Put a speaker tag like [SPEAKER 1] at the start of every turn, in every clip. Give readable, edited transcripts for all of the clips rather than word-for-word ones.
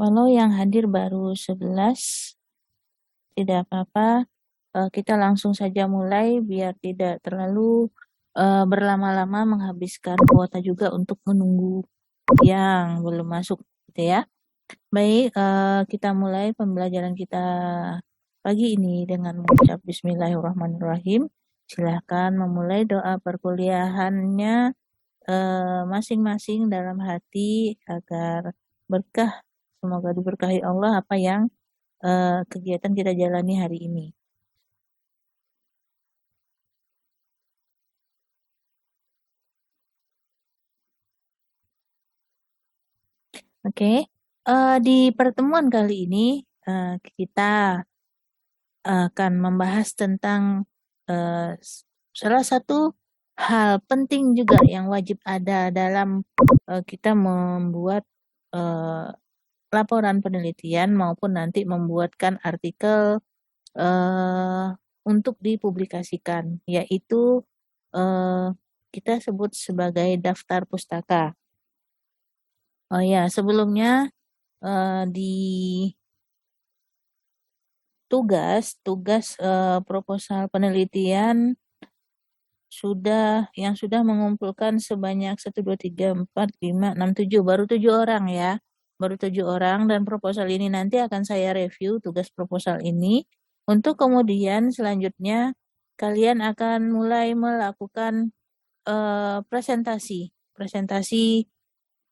[SPEAKER 1] Kalau yang hadir baru 11, tidak apa-apa. Kita langsung saja mulai biar tidak terlalu berlama-lama menghabiskan kuota juga untuk menunggu yang belum masuk, gitu ya. Baik, kita mulai pembelajaran kita pagi ini dengan mengucap Bismillahirrahmanirrahim. Silahkan memulai doa perkuliahannya masing-masing dalam hati agar berkah, semoga diberkahi Allah apa yang kegiatan kita jalani hari ini. Oke, di pertemuan kali ini kita akan membahas tentang salah satu hal penting juga yang wajib ada dalam kita membuat laporan penelitian maupun nanti membuatkan artikel untuk dipublikasikan, yaitu kita sebut sebagai daftar pustaka. Oh ya, sebelumnya di tugas proposal penelitian yang sudah mengumpulkan sebanyak 1, 2, 3, 4, 5, 6, 7, baru 7 orang ya. Baru 7 orang, dan proposal ini nanti akan saya review tugas proposal ini. Untuk kemudian selanjutnya kalian akan mulai melakukan presentasi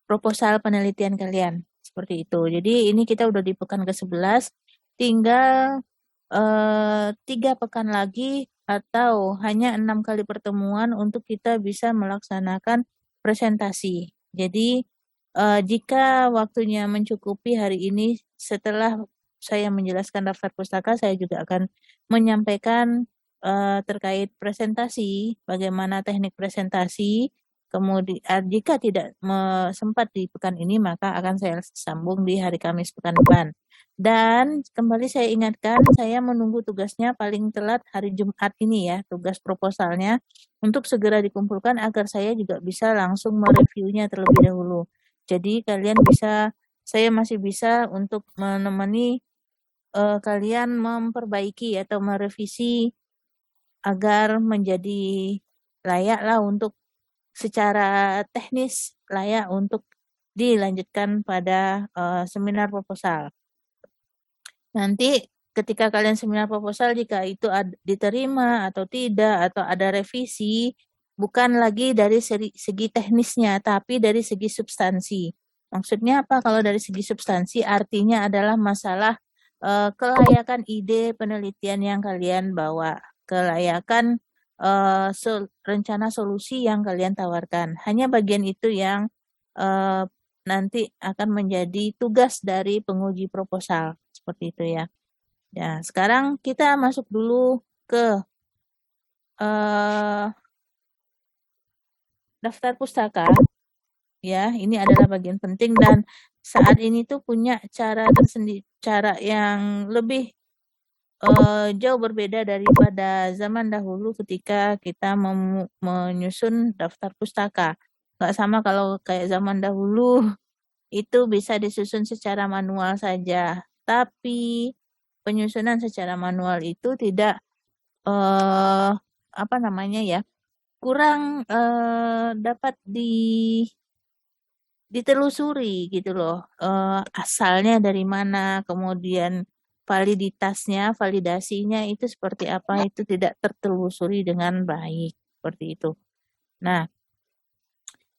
[SPEAKER 1] proposal penelitian kalian. Seperti itu. Jadi ini kita udah di pekan ke-11, tinggal 3 pekan lagi atau hanya 6 kali pertemuan untuk kita bisa melaksanakan presentasi. Jadi jika waktunya mencukupi hari ini, setelah saya menjelaskan daftar pustaka, saya juga akan menyampaikan terkait presentasi, bagaimana teknik presentasi. Kemudian jika tidak sempat di pekan ini, maka akan saya sambung di hari Kamis pekan depan. Dan kembali saya ingatkan, saya menunggu tugasnya paling telat hari Jumat ini ya, tugas proposalnya, untuk segera dikumpulkan agar saya juga bisa langsung mereviewnya terlebih dahulu. Jadi saya masih bisa untuk menemani kalian memperbaiki atau merevisi agar menjadi layak lah untuk secara teknis layak untuk dilanjutkan pada seminar proposal. Nanti ketika kalian seminar proposal, jika itu diterima atau tidak, atau ada revisi, bukan lagi dari segi teknisnya, tapi dari segi substansi. Maksudnya apa kalau dari segi substansi? Artinya adalah masalah kelayakan ide penelitian yang kalian bawa, kelayakan rencana solusi yang kalian tawarkan. Hanya bagian itu yang nanti akan menjadi tugas dari penguji proposal. Seperti itu ya. Ya, sekarang kita masuk dulu ke daftar pustaka. Ya, ini adalah bagian penting dan saat ini tuh punya cara tersendiri, cara yang lebih jauh berbeda daripada zaman dahulu ketika kita menyusun daftar pustaka. Nggak sama kalau kayak zaman dahulu itu bisa disusun secara manual saja. Tapi penyusunan secara manual itu tidak kurang dapat ditelusuri gitu loh. Asalnya dari mana, kemudian validasinya itu seperti apa, itu tidak tertelusuri dengan baik. Seperti itu. Nah,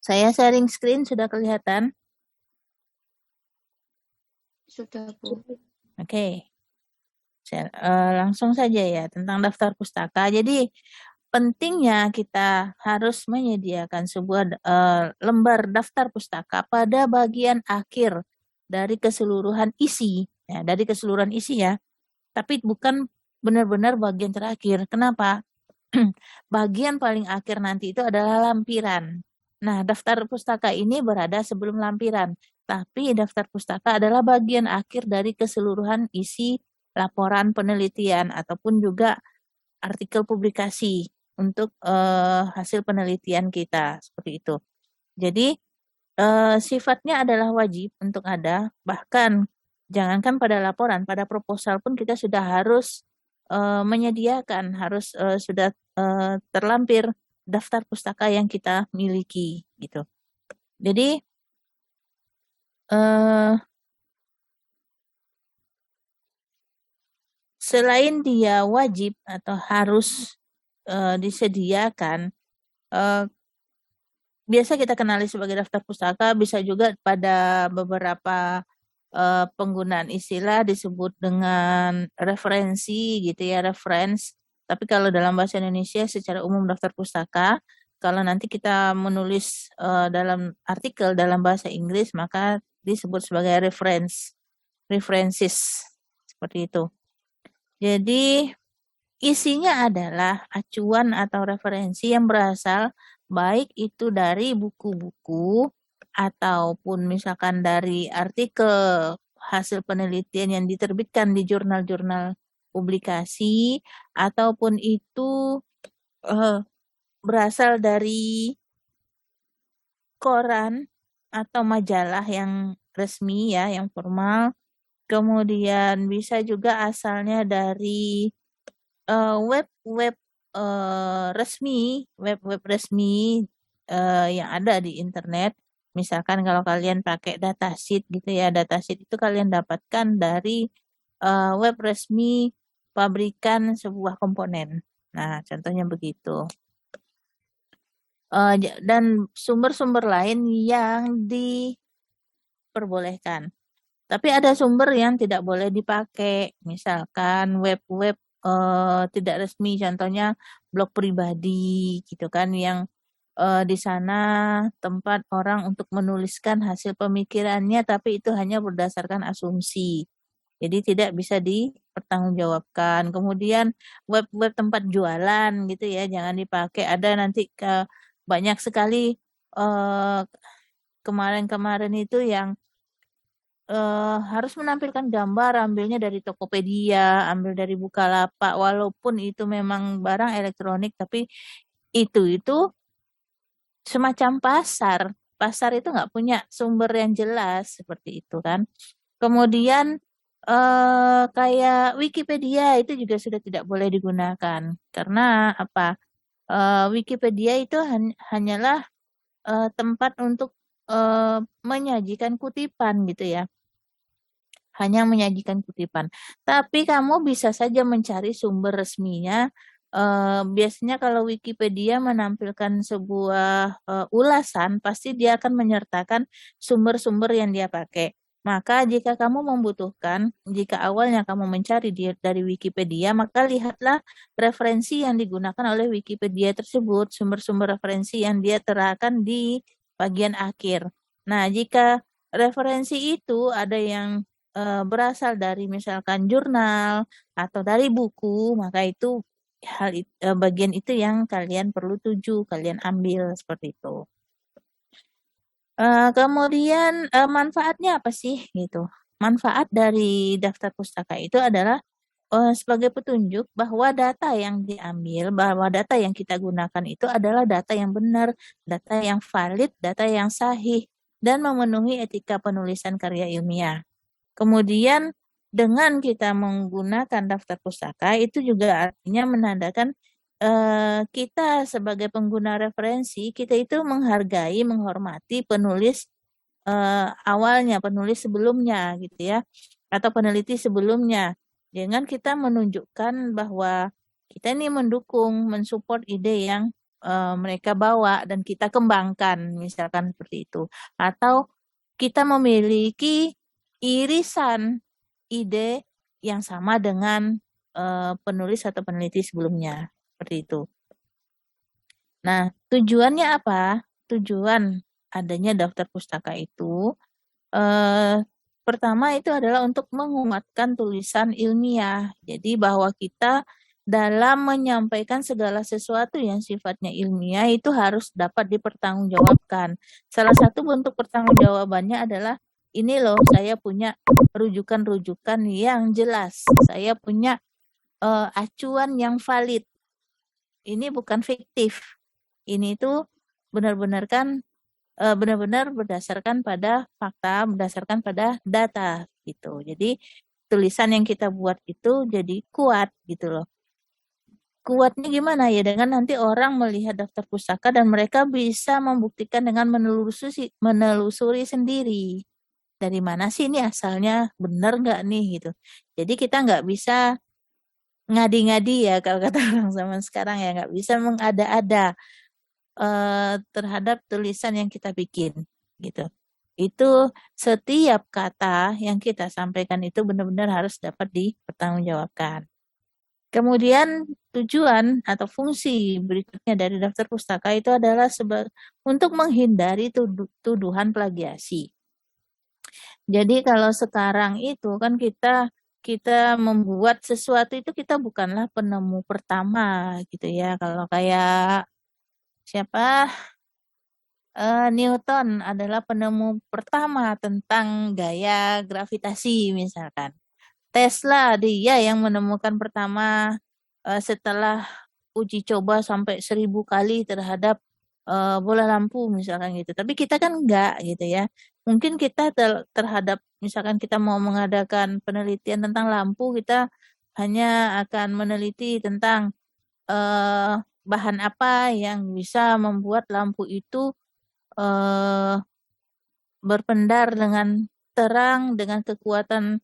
[SPEAKER 1] saya sharing screen, sudah kelihatan?
[SPEAKER 2] Sudah, Bu.
[SPEAKER 1] Oke. Langsung saja ya tentang daftar pustaka. Jadi pentingnya kita harus menyediakan sebuah lembar daftar pustaka pada bagian akhir dari keseluruhan isi. Ya, dari keseluruhan isi ya. Tapi bukan benar-benar bagian terakhir. Kenapa? Bagian paling akhir nanti itu adalah lampiran. Nah, daftar pustaka ini berada sebelum lampiran. Tapi daftar pustaka adalah bagian akhir dari keseluruhan isi laporan penelitian ataupun juga artikel publikasi untuk hasil penelitian kita. Seperti itu. Jadi, sifatnya adalah wajib untuk ada. Bahkan Jangankan pada laporan, pada proposal pun kita sudah harus menyediakan, harus sudah terlampir daftar pustaka yang kita miliki gitu. Jadi eh, selain dia wajib atau harus disediakan, eh, biasa kita kenali sebagai daftar pustaka, bisa juga pada beberapa penggunaan istilah disebut dengan referensi gitu ya, reference. Tapi kalau dalam bahasa Indonesia secara umum daftar pustaka, kalau nanti kita menulis dalam artikel dalam bahasa Inggris maka disebut sebagai reference, references seperti itu. Jadi isinya adalah acuan atau referensi yang berasal baik itu dari buku-buku ataupun misalkan dari artikel hasil penelitian yang diterbitkan di jurnal-jurnal publikasi ataupun itu eh, berasal dari koran atau majalah yang resmi ya, yang formal. Kemudian bisa juga asalnya dari web-web resmi, web-web resmi yang ada di internet. Misalkan kalau kalian pakai datasheet gitu ya, datasheet itu kalian dapatkan dari web resmi pabrikan sebuah komponen. Nah, contohnya begitu. Dan sumber-sumber lain yang diperbolehkan. Tapi ada sumber yang tidak boleh dipakai, misalkan web-web tidak resmi, contohnya blog pribadi gitu kan, yang di sana tempat orang untuk menuliskan hasil pemikirannya, tapi itu hanya berdasarkan asumsi. Jadi tidak bisa dipertanggungjawabkan. Kemudian web-web tempat jualan gitu ya, jangan dipakai. Ada nanti banyak sekali eh, kemarin-kemarin itu yang harus menampilkan gambar, ambilnya dari Tokopedia, ambil dari Bukalapak, walaupun itu memang barang elektronik, tapi itu semacam pasar. Pasar itu nggak punya sumber yang jelas seperti itu kan. Kemudian kayak Wikipedia itu juga sudah tidak boleh digunakan karena apa? Wikipedia itu hanyalah tempat untuk menyajikan kutipan gitu ya, hanya menyajikan kutipan. Tapi kamu bisa saja mencari sumber resminya. Biasanya kalau Wikipedia menampilkan sebuah ulasan, pasti dia akan menyertakan sumber-sumber yang dia pakai. Maka jika kamu membutuhkan, jika awalnya kamu mencari dari Wikipedia, maka lihatlah referensi yang digunakan oleh Wikipedia tersebut, sumber-sumber referensi yang dia terahkan di bagian akhir. Nah, jika referensi itu ada yang berasal dari misalkan jurnal atau dari buku, maka itu bagian itu yang kalian perlu tuju, kalian ambil seperti itu. Kemudian manfaatnya apa sih gitu? Manfaat dari daftar pustaka itu adalah sebagai petunjuk bahwa data yang diambil, bahwa data yang kita gunakan itu adalah data yang benar, data yang valid, data yang sahih, dan memenuhi etika penulisan karya ilmiah. Kemudian dengan kita menggunakan daftar pustaka itu juga artinya menandakan kita sebagai pengguna referensi, kita itu menghargai, menghormati penulis awalnya, penulis sebelumnya gitu ya, atau peneliti sebelumnya. Dengan kita menunjukkan bahwa kita ini mendukung, mensupport ide yang mereka bawa dan kita kembangkan, misalkan seperti itu. Atau kita memiliki irisan ide yang sama dengan penulis atau peneliti sebelumnya. Seperti itu. Nah, tujuannya apa? Tujuan adanya daftar pustaka itu pertama itu adalah untuk menguatkan tulisan ilmiah. Jadi bahwa kita dalam menyampaikan segala sesuatu yang sifatnya ilmiah itu harus dapat dipertanggungjawabkan. Salah satu bentuk pertanggungjawabannya adalah ini loh, saya punya rujukan-rujukan yang jelas. Saya punya acuan yang valid. Ini bukan fiktif. Ini tuh benar-benar kan benar-benar berdasarkan pada fakta, berdasarkan pada data gitu. Jadi tulisan yang kita buat itu jadi kuat gitu loh. Kuatnya gimana ya? Dengan nanti orang melihat daftar pustaka dan mereka bisa membuktikan dengan menelusuri sendiri. Dari mana sih ini asalnya? Benar nggak nih gitu. Jadi kita nggak bisa ngadi-ngadi ya kalau kata orang zaman sekarang ya, nggak bisa mengada-ada terhadap tulisan yang kita bikin gitu. Itu setiap kata yang kita sampaikan itu benar-benar harus dapat dipertanggungjawabkan. Kemudian tujuan atau fungsi berikutnya dari daftar pustaka itu adalah untuk menghindari tuduhan plagiasi. Jadi kalau sekarang itu kan kita kita membuat sesuatu itu kita bukanlah penemu pertama gitu ya. Kalau kayak siapa Newton adalah penemu pertama tentang gaya gravitasi misalkan. Tesla dia yang menemukan pertama setelah uji coba sampai 1.000 kali terhadap bola lampu misalkan gitu. Tapi kita kan enggak gitu ya. Mungkin kita terhadap misalkan kita mau mengadakan penelitian tentang lampu, kita hanya akan meneliti tentang eh, bahan apa yang bisa membuat lampu itu eh, berpendar dengan terang dengan kekuatan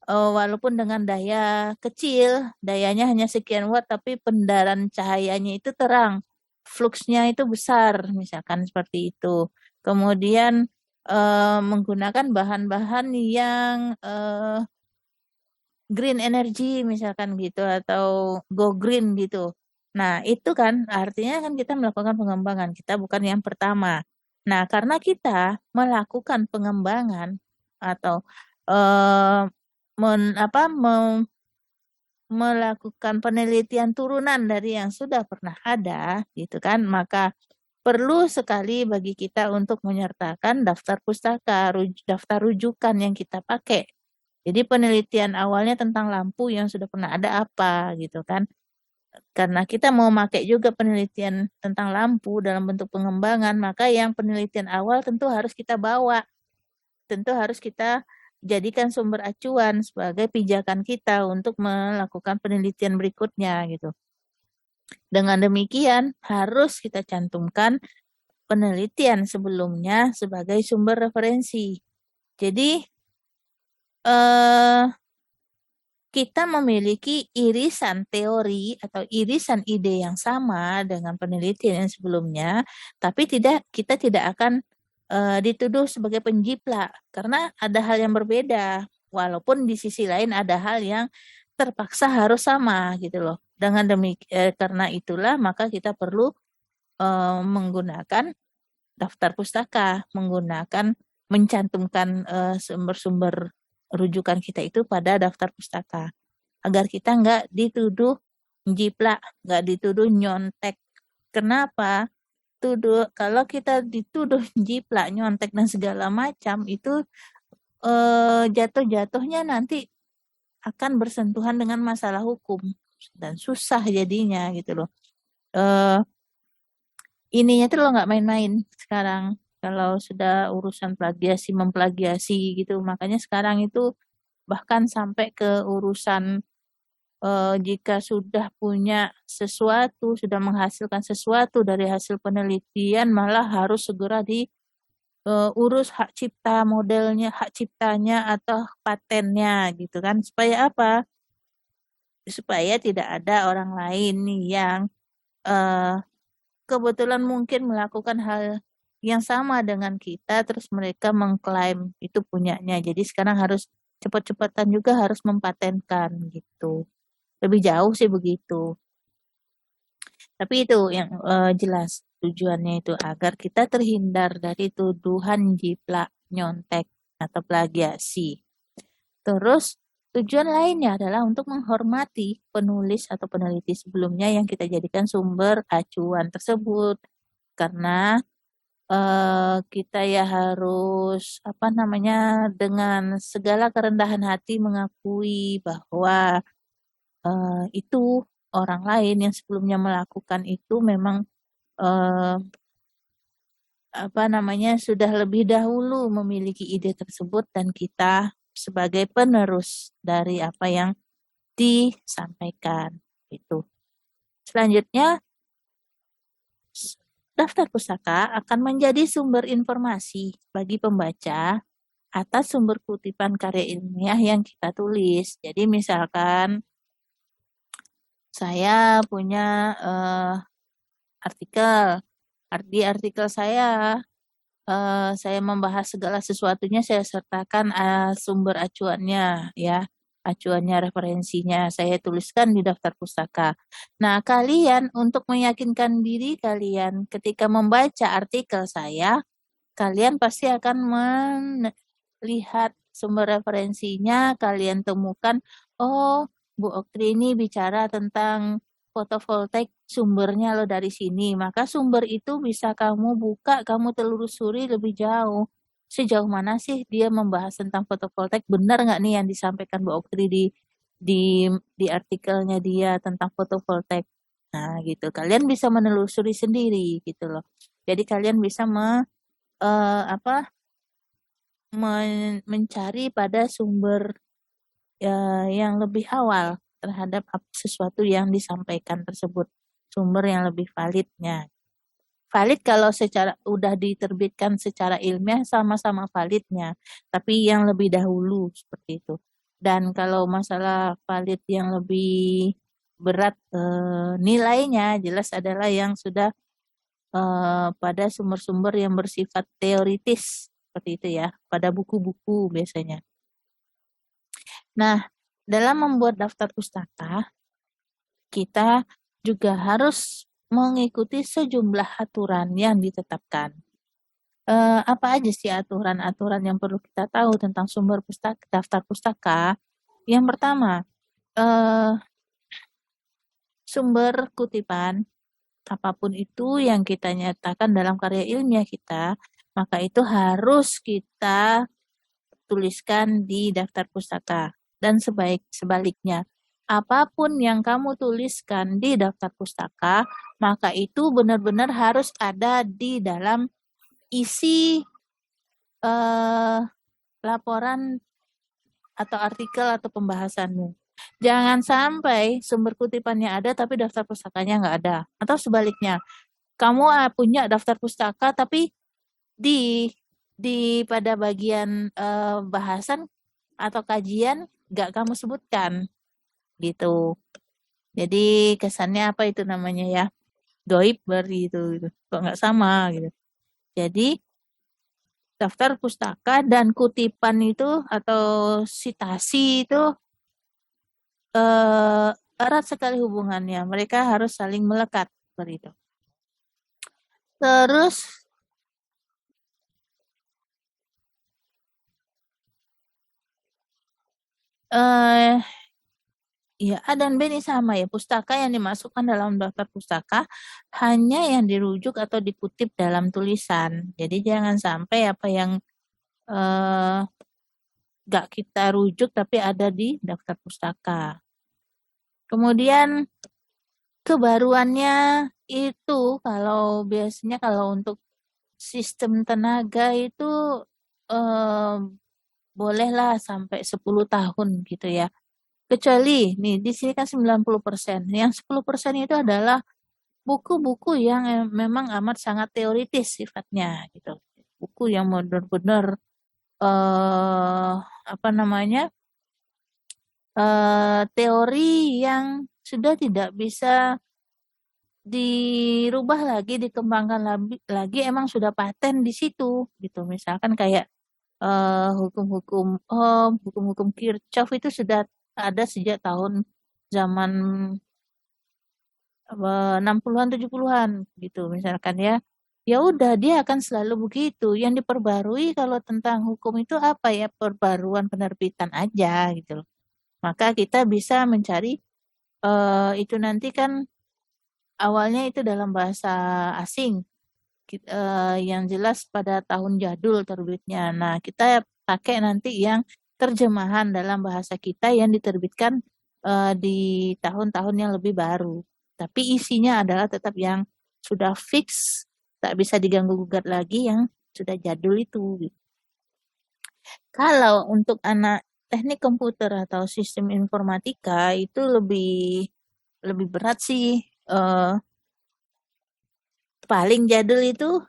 [SPEAKER 1] walaupun dengan daya kecil, dayanya hanya sekian watt, tapi pendaran cahayanya itu terang, fluxnya itu besar, misalkan seperti itu. Kemudian menggunakan bahan-bahan yang green energy, misalkan gitu, atau go green gitu. Nah, itu kan artinya kan kita melakukan pengembangan, kita bukan yang pertama. Nah, karena kita melakukan pengembangan atau eh, melakukan penelitian turunan dari yang sudah pernah ada, gitu kan, maka perlu sekali bagi kita untuk menyertakan daftar pustaka, daftar rujukan yang kita pakai. Jadi penelitian awalnya tentang lampu yang sudah pernah ada apa, gitu kan. Karena kita mau pakai juga penelitian tentang lampu dalam bentuk pengembangan, maka yang penelitian awal tentu harus kita bawa, tentu harus kita jadikan sumber acuan sebagai pijakan kita untuk melakukan penelitian berikutnya gitu. Dengan demikian harus kita cantumkan penelitian sebelumnya sebagai sumber referensi. Jadi eh, kita memiliki irisan teori atau irisan ide yang sama dengan penelitian yang sebelumnya, tapi kita tidak akan dituduh sebagai penjiplak karena ada hal yang berbeda. Walaupun di sisi lain ada hal yang terpaksa harus sama gitu loh. Dengan karena itulah maka kita perlu menggunakan daftar pustaka, menggunakan mencantumkan sumber-sumber rujukan kita itu pada daftar pustaka agar kita nggak dituduh jiplak, nggak dituduh nyontek. Kenapa? Kalau kita dituduh jiplak, nyontek dan segala macam itu jatuh-jatuhnya nanti akan bersentuhan dengan masalah hukum dan susah jadinya gitu loh. Ininya tuh lo nggak main-main sekarang kalau sudah urusan plagiasi memplagiasi gitu. Makanya sekarang itu bahkan sampai ke urusan jika sudah punya sesuatu, sudah menghasilkan sesuatu dari hasil penelitian, malah harus segera diurus hak cipta modelnya, hak ciptanya atau patennya gitu kan. Supaya apa? Supaya tidak ada orang lain yang eh, kebetulan mungkin melakukan hal yang sama dengan kita, terus mereka mengklaim itu punyanya. Jadi sekarang harus cepat-cepatan juga harus mempatenkan gitu. Lebih jauh sih begitu. Tapi itu yang jelas tujuannya itu agar kita terhindar dari tuduhan jiplak, nyontek, atau plagiasi. Terus tujuan lainnya adalah untuk menghormati penulis atau peneliti sebelumnya yang kita jadikan sumber acuan tersebut. Karena kita ya harus apa namanya dengan segala kerendahan hati mengakui bahwa itu orang lain yang sebelumnya melakukan itu memang eh, sudah lebih dahulu memiliki ide tersebut dan kita sebagai penerus dari apa yang disampaikan itu. Selanjutnya, daftar pustaka akan menjadi sumber informasi bagi pembaca atas sumber kutipan karya ilmiah yang kita tulis. Jadi misalkan saya punya artikel, di artikel saya membahas segala sesuatunya, saya sertakan sumber acuannya, ya, acuannya, referensinya, saya tuliskan di daftar pustaka. Nah, kalian untuk meyakinkan diri kalian ketika membaca artikel saya, kalian pasti akan melihat sumber referensinya, kalian temukan, oh, Bu Oktri ini bicara tentang fotovoltaik, sumbernya lo dari sini. Maka sumber itu bisa kamu buka, kamu telusuri lebih jauh. Sejauh mana sih dia membahas tentang fotovoltaik? Benar nggak nih yang disampaikan Bu Oktri di artikelnya dia tentang fotovoltaik? Nah, gitu. Kalian bisa menelusuri sendiri gitu loh. Jadi kalian bisa mencari pada sumber yang lebih awal terhadap sesuatu yang disampaikan tersebut, sumber yang lebih validnya. Valid kalau secara udah diterbitkan secara ilmiah sama-sama validnya, tapi yang lebih dahulu seperti itu. Dan kalau masalah valid yang lebih berat nilainya jelas adalah yang sudah pada sumber-sumber yang bersifat teoritis seperti itu ya, pada buku-buku biasanya. Nah, dalam membuat daftar pustaka, kita juga harus mengikuti sejumlah aturan yang ditetapkan. Apa aja sih aturan-aturan yang perlu kita tahu tentang sumber pustaka, daftar pustaka? Yang pertama, sumber kutipan, apapun itu yang kita nyatakan dalam karya ilmiah kita, maka itu harus kita tuliskan di daftar pustaka. Dan sebaliknya, apapun yang kamu tuliskan di daftar pustaka, maka itu benar-benar harus ada di dalam isi laporan atau artikel atau pembahasanmu. Jangan sampai sumber kutipannya ada tapi daftar pustakanya nggak ada. Atau sebaliknya, kamu punya daftar pustaka tapi di pada bagian bahasan atau kajian nggak kamu sebutkan gitu. Jadi kesannya apa itu namanya ya, goib gitu. Kok nggak sama gitu. Jadi daftar pustaka dan kutipan itu atau sitasi itu erat sekali hubungannya. Mereka harus saling melekat seperti itu. Terus ya, A dan B ini sama ya. Pustaka yang dimasukkan dalam daftar pustaka hanya yang dirujuk atau dikutip dalam tulisan. Jadi jangan sampai apa yang gak kita rujuk tapi ada di daftar pustaka. Kemudian kebaruannya itu biasanya kalau untuk sistem tenaga itu bolehlah sampai 10 tahun gitu ya. Kecuali nih di sini kan 90%. Yang 10% itu adalah buku-buku yang memang amat sangat teoritis sifatnya gitu. Buku yang benar-benar teori yang sudah tidak bisa dirubah lagi, dikembangkan lagi, emang sudah paten di situ gitu. Misalkan kayak hukum-hukum Kirchhoff itu sudah ada sejak tahun zaman 60-an 70-an gitu misalkan ya. Ya udah dia akan selalu begitu. Yang diperbarui kalau tentang hukum itu apa ya, perbaruan penerbitan aja gitu loh. Maka kita bisa mencari itu nanti kan awalnya itu dalam bahasa asing. Yang jelas pada tahun jadul terbitnya. Nah, kita pakai nanti yang terjemahan dalam bahasa kita yang diterbitkan di tahun-tahun yang lebih baru. Tapi isinya adalah tetap yang sudah fix tak bisa diganggu-gugat lagi yang sudah jadul itu. Kalau untuk anak teknik komputer atau sistem informatika itu lebih lebih berat sih. Paling jadul itu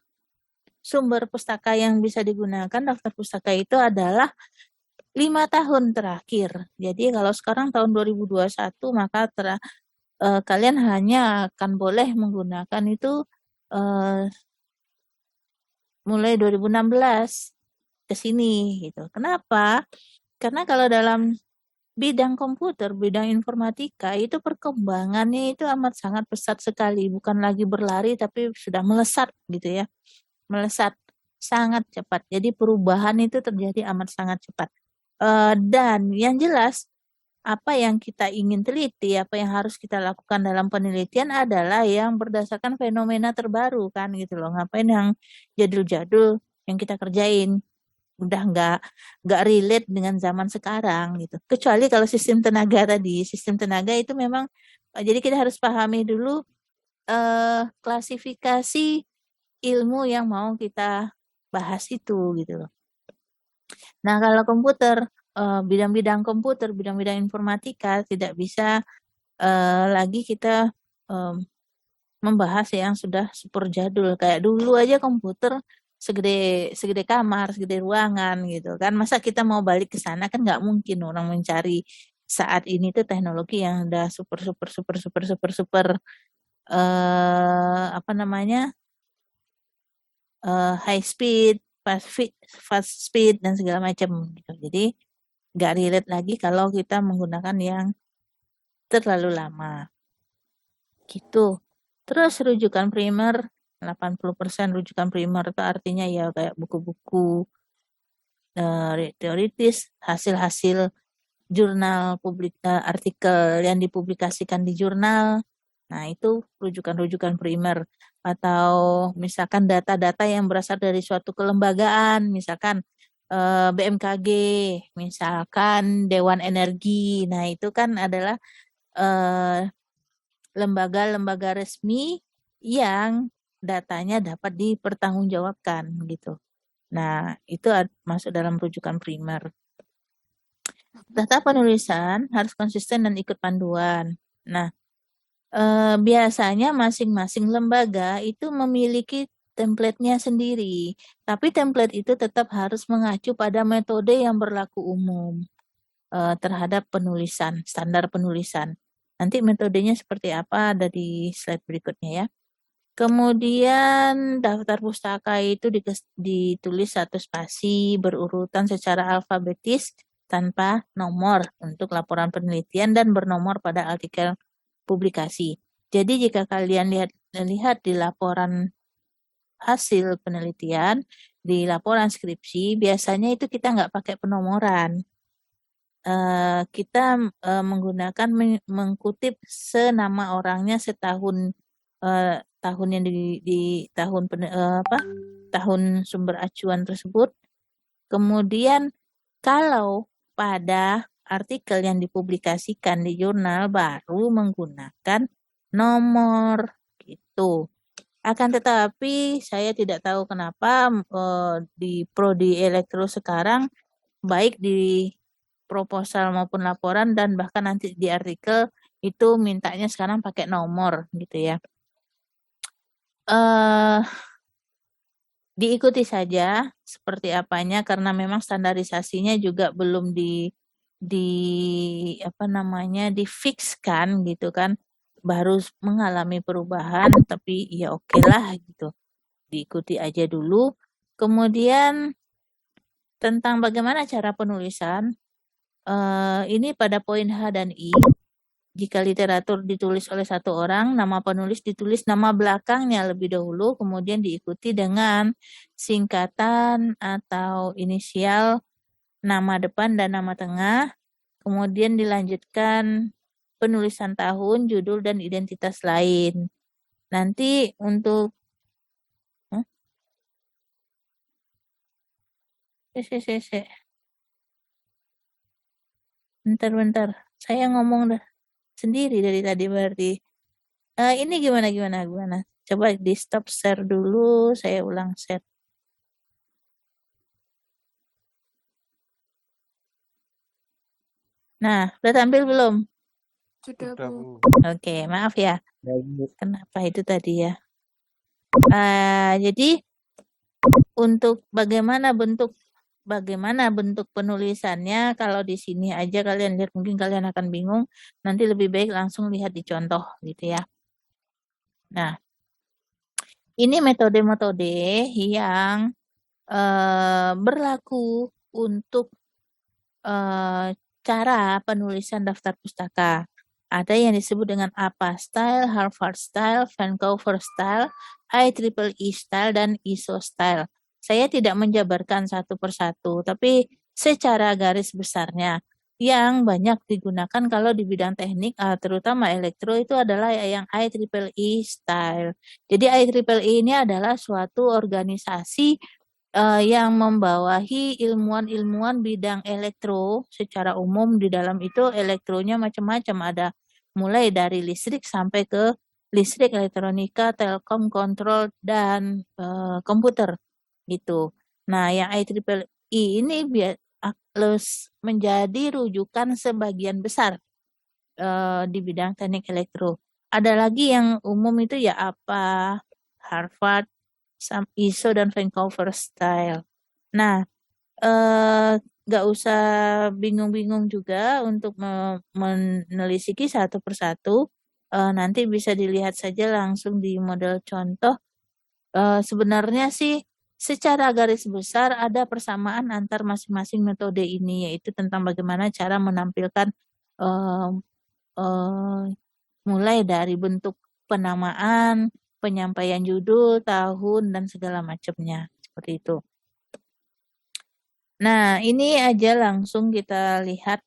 [SPEAKER 1] sumber pustaka yang bisa digunakan daftar pustaka itu adalah 5 tahun terakhir. Jadi kalau sekarang tahun 2021 maka kalian hanya akan boleh menggunakan itu eh, mulai 2016 ke sini gitu. Kenapa? Karena kalau dalam bidang komputer, bidang informatika itu perkembangannya itu amat sangat pesat sekali, bukan lagi berlari tapi sudah melesat gitu ya. Melesat sangat cepat. Jadi perubahan itu terjadi amat sangat cepat. Dan yang jelas apa yang kita ingin teliti, apa yang harus kita lakukan dalam penelitian adalah yang berdasarkan fenomena terbaru kan gitu loh. Ngapain yang jadul-jadul yang kita kerjain udah nggak relate dengan zaman sekarang gitu. Kecuali kalau sistem tenaga tadi, sistem tenaga itu memang jadi kita harus pahami dulu klasifikasi ilmu yang mau kita bahas itu gitu loh. Nah, kalau komputer, bidang-bidang komputer, bidang-bidang informatika tidak bisa lagi kita em, membahas yang sudah super jadul. Kayak dulu aja komputer segede segede kamar, segede ruangan gitu kan. Masa kita mau balik ke sana kan nggak mungkin orang mencari saat ini tuh teknologi yang udah super super super super super super apa namanya high speed, fast speed dan segala macam gitu. Jadi nggak relate lagi kalau kita menggunakan yang terlalu lama gitu. Terus rujukan primer 80% rujukan primer itu artinya ya kayak buku-buku teoritis, hasil-hasil jurnal artikel yang dipublikasikan di jurnal. Nah, itu rujukan-rujukan primer atau misalkan data-data yang berasal dari suatu kelembagaan, misalkan BMKG, misalkan Dewan Energi. Nah, itu kan adalah eh, lembaga-lembaga resmi yang datanya dapat dipertanggungjawabkan gitu. Nah, itu masuk dalam rujukan primer. Data penulisan harus konsisten dan ikut panduan. Nah, biasanya masing-masing lembaga itu memiliki template-nya sendiri, tapi template itu tetap harus mengacu pada metode yang berlaku umum terhadap penulisan, standar penulisan. Nanti metodenya seperti apa ada di slide berikutnya ya. Kemudian daftar pustaka itu ditulis satu spasi berurutan secara alfabetis tanpa nomor untuk laporan penelitian dan bernomor pada artikel publikasi. Jadi jika kalian lihat di laporan hasil penelitian, di laporan skripsi, biasanya itu kita nggak pakai penomoran. Kita menggunakan mengkutip senama orangnya setahun tahun yang di tahun tahun sumber acuan tersebut. Kemudian kalau pada artikel yang dipublikasikan di jurnal baru menggunakan nomor gitu. Akan tetapi saya tidak tahu kenapa di prodi elektro sekarang baik di proposal maupun laporan dan bahkan nanti di artikel itu mintanya sekarang pakai nomor gitu ya. eh Diikuti saja seperti apanya karena memang standarisasinya juga belum di apa namanya difikskan gitu kan, baru mengalami perubahan tapi ya oke lah gitu, diikuti aja dulu. Kemudian tentang bagaimana cara penulisan, ini pada poin H dan I. Jika literatur ditulis oleh satu orang, nama penulis ditulis nama belakangnya lebih dahulu, kemudian diikuti dengan singkatan atau inisial, nama depan dan nama tengah, kemudian dilanjutkan penulisan tahun, judul, dan identitas lain. Nanti untuk Hah? Se. Bentar. Saya ngomong dah sendiri dari tadi berarti. Ini gimana? Coba di stop share dulu, saya ulang share. Nah, udah tampil belum?
[SPEAKER 2] Sudah, Bu.
[SPEAKER 1] Oke, maaf ya. Kenapa itu tadi ya? Jadi untuk bagaimana bentuk penulisannya, kalau di sini aja kalian lihat mungkin kalian akan bingung. Nanti lebih baik langsung lihat di contoh gitu ya. Nah, ini metode-metode yang berlaku untuk cara penulisan daftar pustaka. Ada yang disebut dengan APA style, Harvard style, Vancouver style, IEEE style, dan ISO style. Saya tidak menjabarkan satu persatu, tapi secara garis besarnya yang banyak digunakan kalau di bidang teknik, terutama elektro, itu adalah yang IEEE style. Jadi IEEE ini adalah suatu organisasi yang membawahi ilmuwan-ilmuwan bidang elektro secara umum. Di dalam itu elektronya macam-macam, ada mulai dari listrik sampai ke listrik, elektronika, telkom, kontrol, dan komputer gitu. Nah, yang IEEE ini menjadi rujukan sebagian besar di bidang teknik elektro. Ada lagi yang umum itu ya apa Harvard, ISO, dan Vancouver style. Nah, nggak usah bingung-bingung juga untuk menelisiki satu persatu. Nanti bisa dilihat saja langsung di model contoh. Sebenarnya sih secara garis besar ada persamaan antar masing-masing metode ini, yaitu tentang bagaimana cara menampilkan mulai dari bentuk penamaan, penyampaian judul, tahun, dan segala macamnya. Seperti itu. Nah, ini aja langsung kita lihat.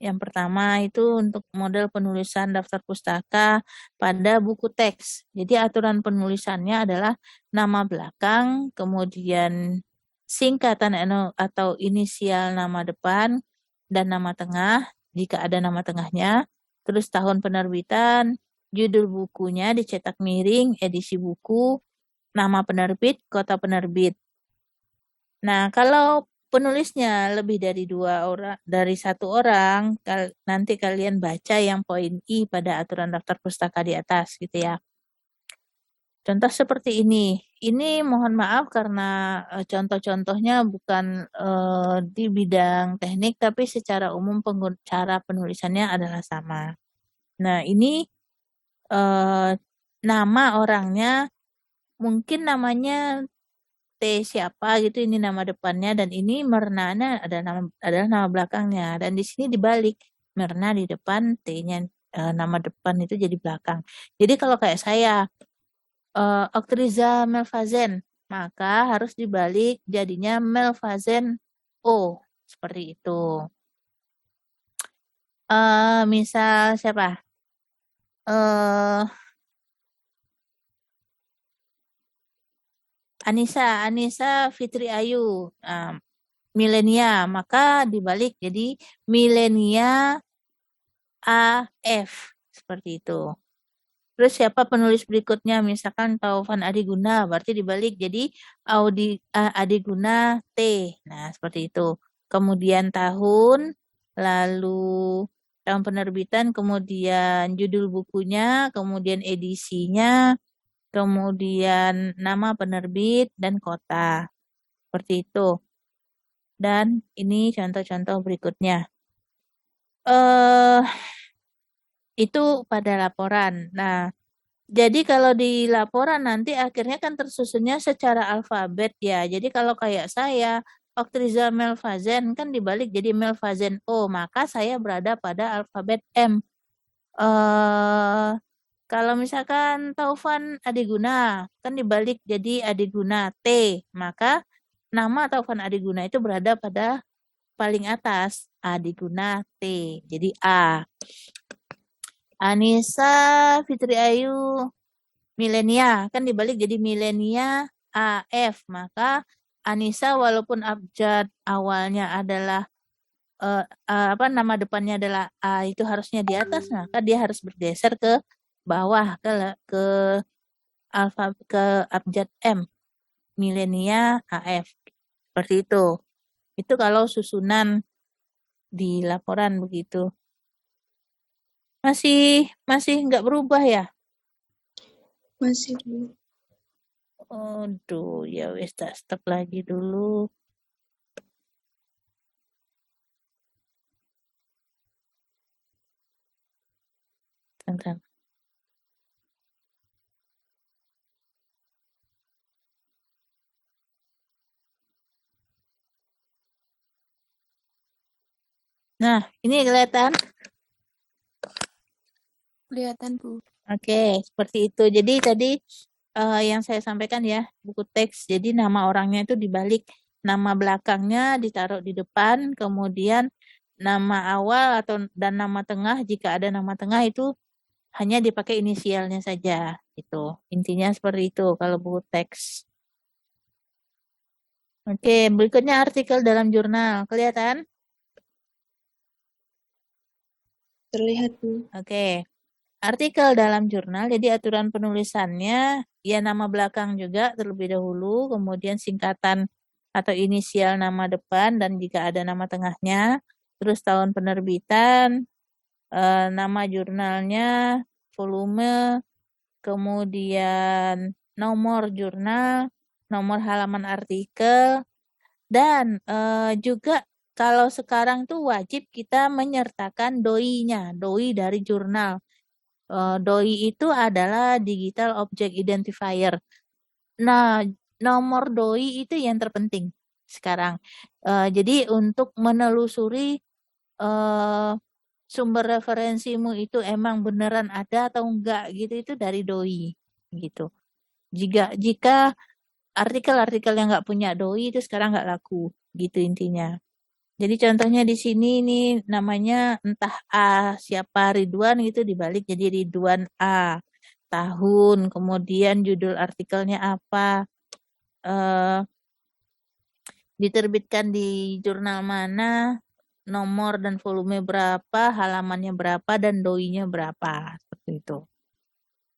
[SPEAKER 1] Yang pertama itu untuk model penulisan daftar pustaka pada buku teks. Jadi aturan penulisannya adalah nama belakang, kemudian singkatan atau inisial nama depan, dan nama tengah, jika ada nama tengahnya. Terus tahun penerbitan, judul bukunya dicetak miring, edisi buku, nama penerbit, kota penerbit. Nah, kalau penulisnya lebih dari satu orang, nanti kalian baca yang poin I pada aturan daftar pustaka di atas gitu ya. Contoh seperti ini. Ini mohon maaf karena contoh-contohnya bukan di bidang teknik, tapi secara umum cara penulisannya adalah sama. Nah, ini nama orangnya mungkin namanya T siapa gitu, ini nama depannya, dan ini Mernana adalah nama belakangnya, dan di sini dibalik, Merna di depan, T-nya nama depan itu jadi belakang. Jadi kalau kayak saya Oktriza Melfazen, maka harus dibalik jadinya Melfazen O, seperti itu. Misal siapa? Anissa Fitri Ayu, milenia, maka dibalik jadi milenia AF, seperti itu. Terus siapa penulis berikutnya? Misalkan Taufan Adiguna, berarti dibalik jadi Adiguna T. Nah, seperti itu. Kemudian tahun, lalu tahun penerbitan, kemudian judul bukunya, kemudian edisinya, kemudian nama penerbit, dan kota. Seperti itu. Dan ini contoh-contoh berikutnya. Itu pada laporan. Nah, jadi kalau di laporan nanti akhirnya kan tersusunnya secara alfabet ya. Jadi kalau kayak saya, Oktriza Melfazen kan dibalik jadi Melfazen O, maka saya berada pada alfabet M. Kalau misalkan Taufan Adiguna kan dibalik jadi Adiguna T, maka nama Taufan Adiguna itu berada pada paling atas, Adiguna T, jadi A. Anissa Fitri Ayu milenia kan dibalik jadi milenia AF, maka Anissa walaupun abjad awalnya adalah nama depannya adalah A, itu harusnya di atas, maka dia harus bergeser ke bawah ke alfabet ke abjad M, milenia AF. Seperti itu. Itu kalau susunan di laporan begitu. Masih nggak berubah ya?
[SPEAKER 2] Masih, Bu.
[SPEAKER 1] Aduh, ya wes tak stop lagi dulu. Bentar. Nah, ini kelihatan?
[SPEAKER 2] Kelihatan, Bu.
[SPEAKER 1] Oke, seperti itu. Jadi tadi yang saya sampaikan ya, buku teks. Jadi nama orangnya itu dibalik, nama belakangnya ditaruh di depan, kemudian nama awal dan nama tengah, jika ada nama tengah itu hanya dipakai inisialnya saja. Itu intinya seperti itu kalau buku teks. Oke, berikutnya artikel dalam jurnal. Kelihatan?
[SPEAKER 2] Terlihat, Bu.
[SPEAKER 1] Oke. Artikel dalam jurnal, jadi aturan penulisannya, ya nama belakang juga terlebih dahulu, kemudian singkatan atau inisial nama depan, dan jika ada nama tengahnya, terus tahun penerbitan, nama jurnalnya, volume, kemudian nomor jurnal, nomor halaman artikel, dan juga kalau sekarang tuh wajib kita menyertakan doi-nya, doi dari jurnal. DOI itu adalah Digital Object Identifier. Nah, nomor DOI itu yang terpenting sekarang. Jadi untuk menelusuri uh, sumber referensimu itu emang beneran ada atau enggak gitu itu dari DOI gitu. Jika artikel-artikel yang nggak punya DOI itu sekarang nggak laku gitu intinya. Jadi contohnya di sini nih namanya entah A siapa Ridwan gitu dibalik jadi Ridwan A tahun, kemudian judul artikelnya apa, eh, diterbitkan di jurnal mana, nomor dan volume berapa, halamannya berapa dan doi-nya berapa seperti itu.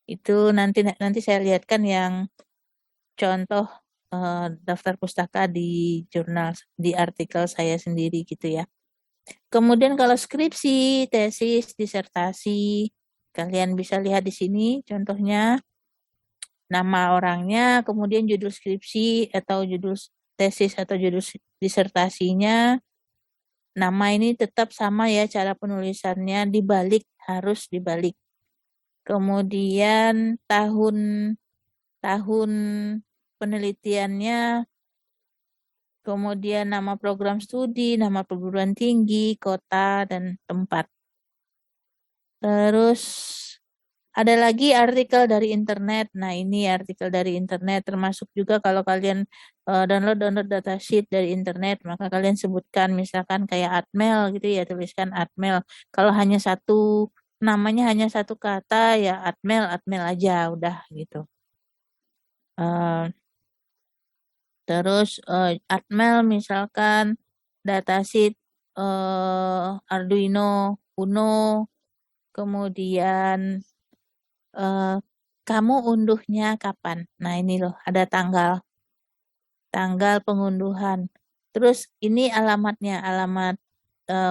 [SPEAKER 1] Itu nanti saya lihatkan yang contoh daftar pustaka di jurnal di artikel saya sendiri gitu ya. Kemudian kalau skripsi, tesis, disertasi, kalian bisa lihat di sini contohnya nama orangnya, kemudian judul skripsi atau judul tesis atau judul disertasinya. Nama ini tetap sama ya cara penulisannya, dibalik, harus dibalik. Kemudian tahun penelitiannya, kemudian nama program studi, nama perguruan tinggi, kota, dan tempat. Terus ada lagi artikel dari internet. Nah, ini artikel dari internet termasuk juga kalau kalian download datasheet dari internet, maka kalian sebutkan misalkan kayak Atmel gitu ya, tuliskan Atmel. Kalau hanya namanya hanya satu kata ya Atmel aja udah gitu. Uh, Terus Atmel misalkan datasheet Arduino Uno, kemudian kamu unduhnya kapan? Nah ini loh ada tanggal pengunduhan. Terus ini alamatnya, alamat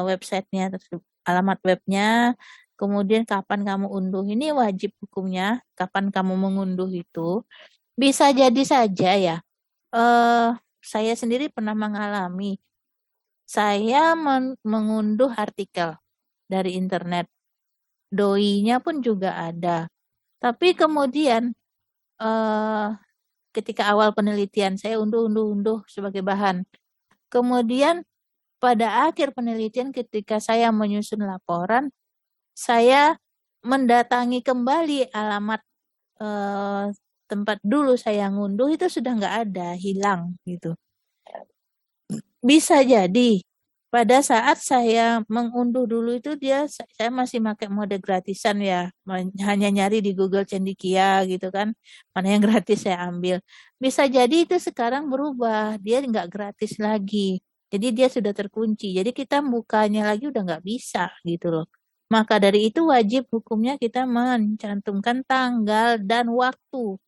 [SPEAKER 1] websitenya, alamat webnya. Kemudian kapan kamu unduh? Ini wajib hukumnya. Kapan kamu mengunduh itu? Bisa jadi saja ya. Saya sendiri pernah mengalami. Saya mengunduh artikel dari internet. Doi-nya pun juga ada. Tapi kemudian ketika awal penelitian saya unduh sebagai bahan. Kemudian pada akhir penelitian ketika saya menyusun laporan, saya mendatangi kembali alamat tempat dulu saya ngunduh itu sudah nggak ada, hilang gitu. Bisa jadi pada saat saya mengunduh dulu itu saya masih pakai mode gratisan ya, hanya nyari di Google Cendikia gitu kan, mana yang gratis saya ambil. Bisa jadi itu sekarang berubah, dia nggak gratis lagi, jadi dia sudah terkunci. Jadi kita bukanya lagi udah nggak bisa gitu loh. Maka dari itu wajib hukumnya kita mencantumkan tanggal dan waktu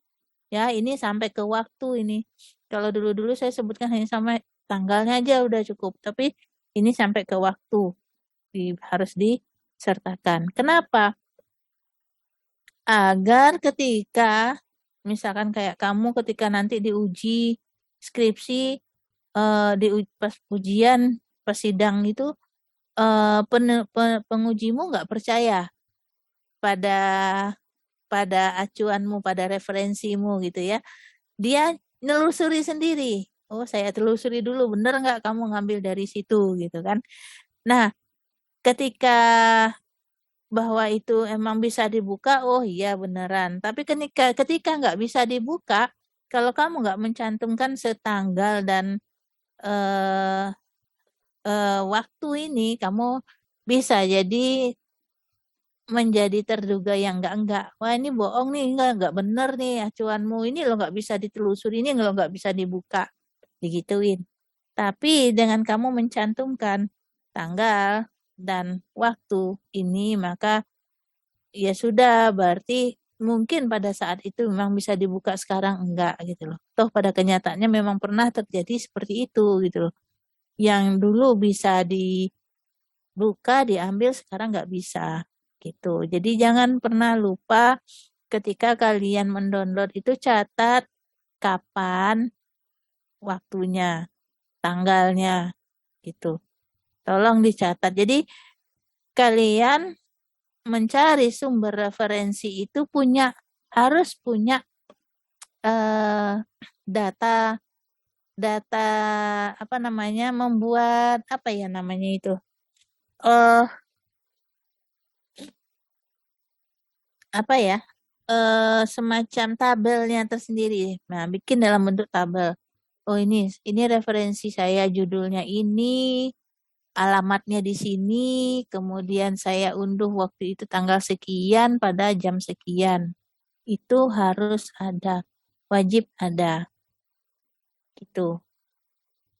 [SPEAKER 1] Ya, ini sampai ke waktu ini. Kalau dulu-dulu saya sebutkan hanya sampai tanggalnya aja udah cukup. Tapi ini sampai ke waktu harus disertakan. Kenapa? Agar ketika misalkan kayak kamu ketika nanti diuji skripsi pas ujian pas sidang itu pengujimu nggak percaya pada acuanmu, pada referensimu gitu ya. Dia nelusuri sendiri. Oh, saya telusuri dulu, bener nggak kamu ngambil dari situ gitu kan. Nah, ketika bahwa itu emang bisa dibuka, oh iya beneran. Tapi ketika nggak bisa dibuka, kalau kamu nggak mencantumkan setanggal dan eh, waktu ini, kamu bisa jadi menjadi terduga yang enggak. Wah, ini bohong nih, enggak bener nih acuanmu. Ini lo nggak bisa ditelusuri, ini lo nggak bisa dibuka. Digituin. Tapi dengan kamu mencantumkan tanggal dan waktu ini, maka ya sudah, berarti mungkin pada saat itu memang bisa dibuka, sekarang enggak gitu loh. Toh pada kenyataannya memang pernah terjadi seperti itu gitu loh. Yang dulu bisa dibuka, diambil, sekarang nggak bisa gitu. Jadi jangan pernah lupa ketika kalian mendownload itu catat kapan waktunya, tanggalnya gitu. Tolong dicatat. Jadi kalian mencari sumber referensi itu harus punya eh, data data apa namanya, membuat apa ya namanya itu, eh apa ya, semacam tabelnya tersendiri. Nah, bikin dalam bentuk tabel. Oh, ini referensi saya, judulnya ini, alamatnya di sini, kemudian saya unduh waktu itu tanggal sekian pada jam sekian. Itu harus ada, wajib ada gitu.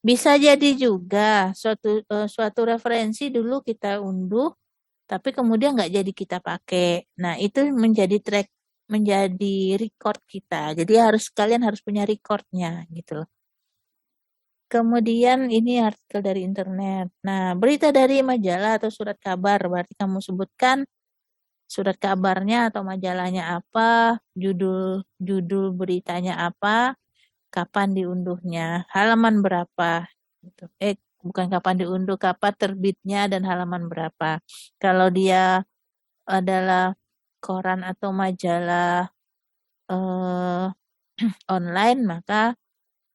[SPEAKER 1] Bisa jadi juga suatu referensi dulu kita unduh, tapi kemudian nggak jadi kita pakai. Nah, itu menjadi record kita. Jadi kalian harus punya recordnya gitu loh. Kemudian ini artikel dari internet. Nah, berita dari majalah atau surat kabar, berarti kamu sebutkan surat kabarnya atau majalahnya apa, judul beritanya apa, kapan diunduhnya, halaman berapa gitu. Bukan kapan diunduh, kapan terbitnya dan halaman berapa. Kalau dia adalah koran atau majalah eh, online, maka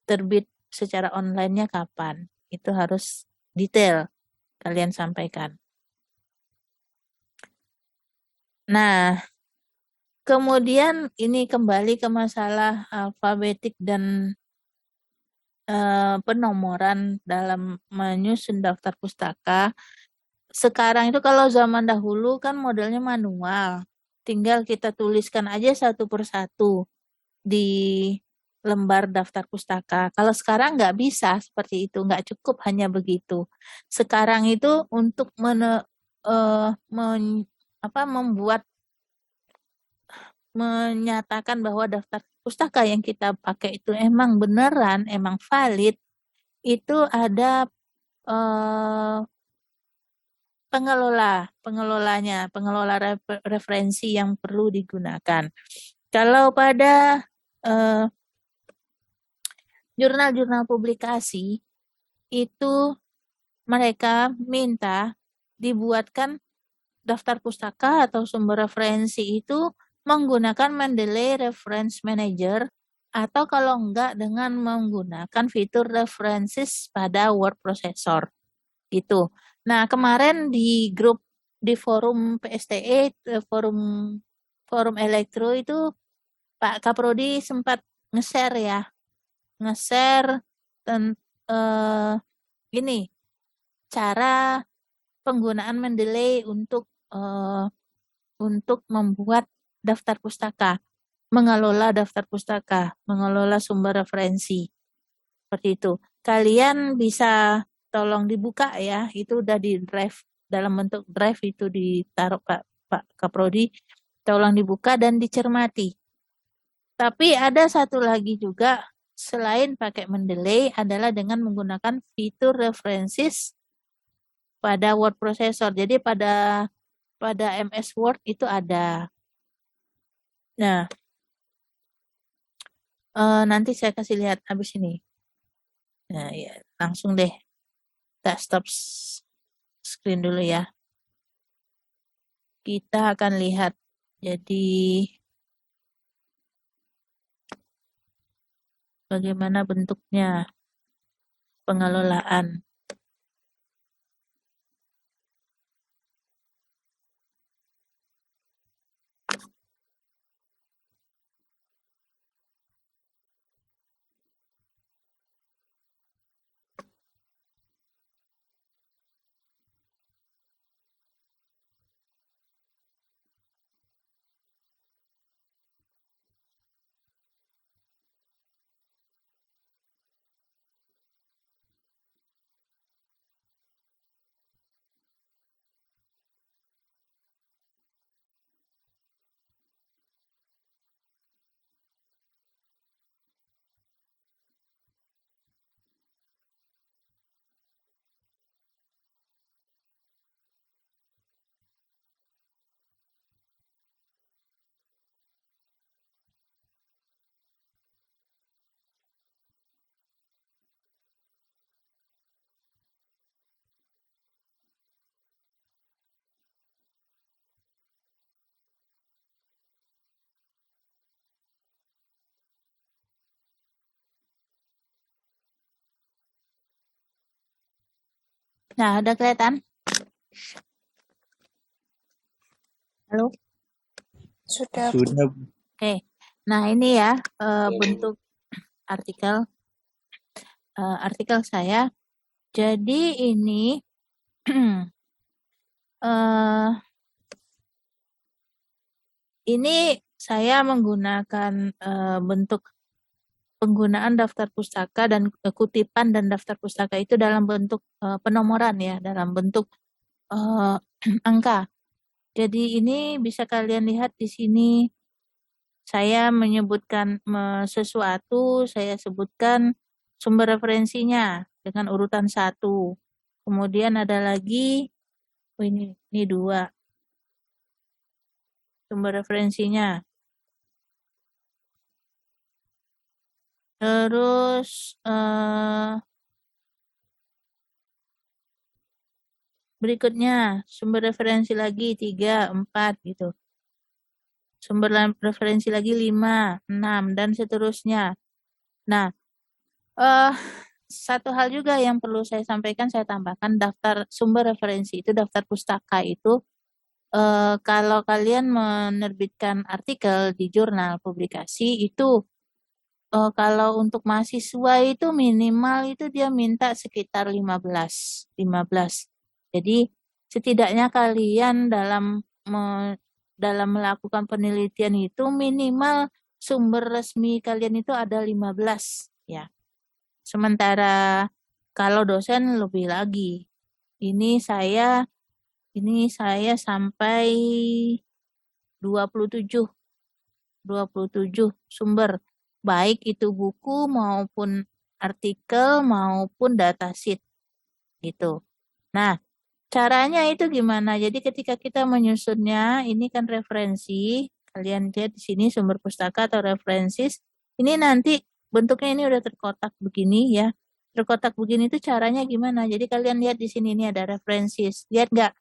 [SPEAKER 1] terbit secara online-nya kapan. Itu harus detail kalian sampaikan. Nah, kemudian ini kembali ke masalah alfabetik dan penomoran dalam menyusun daftar pustaka. Sekarang itu kalau zaman dahulu kan modelnya manual. Tinggal kita tuliskan aja satu persatu di lembar daftar pustaka. Kalau sekarang nggak bisa seperti itu, nggak cukup hanya begitu. Sekarang itu untuk membuat, menyatakan bahwa daftar pustaka yang kita pakai itu emang beneran, emang valid, itu ada pengelola referensi yang perlu digunakan. Kalau pada jurnal-jurnal publikasi itu mereka minta dibuatkan daftar pustaka atau sumber referensi itu menggunakan Mendeley Reference Manager, atau kalau enggak dengan menggunakan fitur references pada word processor gitu. Nah, kemarin di grup di forum PSTE, forum elektro itu Pak Kaprodi sempat nge-share ya, nge-share ini cara penggunaan Mendeley untuk membuat daftar pustaka, mengelola daftar pustaka, mengelola sumber referensi. Seperti itu. Kalian bisa tolong dibuka ya, itu udah di drive, dalam bentuk drive itu ditaruh Pak Kaprodi, tolong dibuka dan dicermati. Tapi ada satu lagi juga selain pakai mendelay adalah dengan menggunakan fitur references pada word processor. Jadi pada MS Word itu ada. Nah, nanti saya kasih lihat habis ini. Nah, ya, langsung deh. Kita stop screen dulu ya. Kita akan lihat. Jadi, bagaimana bentuknya pengelolaan. Nah, ada kelihatan? Halo?
[SPEAKER 2] Sudah.
[SPEAKER 1] Oke. Nah, ini ya bentuk artikel saya. Jadi ini ini saya menggunakan bentuk penggunaan daftar pustaka dan kutipan dan daftar pustaka itu dalam bentuk penomoran ya, dalam bentuk angka. Jadi ini bisa kalian lihat di sini saya menyebutkan sesuatu, saya sebutkan sumber referensinya dengan urutan 1. Kemudian ada lagi, ini 2 sumber referensinya. Terus berikutnya sumber referensi lagi 3, 4 gitu. Sumber referensi lagi 5, 6 dan seterusnya. Nah, satu hal juga yang perlu saya sampaikan, saya tambahkan daftar sumber referensi itu, daftar pustaka itu kalau kalian menerbitkan artikel di jurnal publikasi itu kalau untuk mahasiswa itu minimal itu dia minta sekitar 15. Jadi setidaknya kalian dalam melakukan penelitian itu minimal sumber resmi kalian itu ada 15 ya. Sementara kalau dosen lebih lagi. Ini saya sampai 27 sumber, baik itu buku maupun artikel maupun datasheet gitu. Nah, caranya itu gimana? Jadi ketika kita menyusunnya, ini kan referensi, kalian lihat di sini sumber pustaka atau referensis. Ini nanti bentuknya ini udah terkotak begini ya. Terkotak begini itu caranya gimana? Jadi kalian lihat di sini ini ada referensis. Lihat nggak?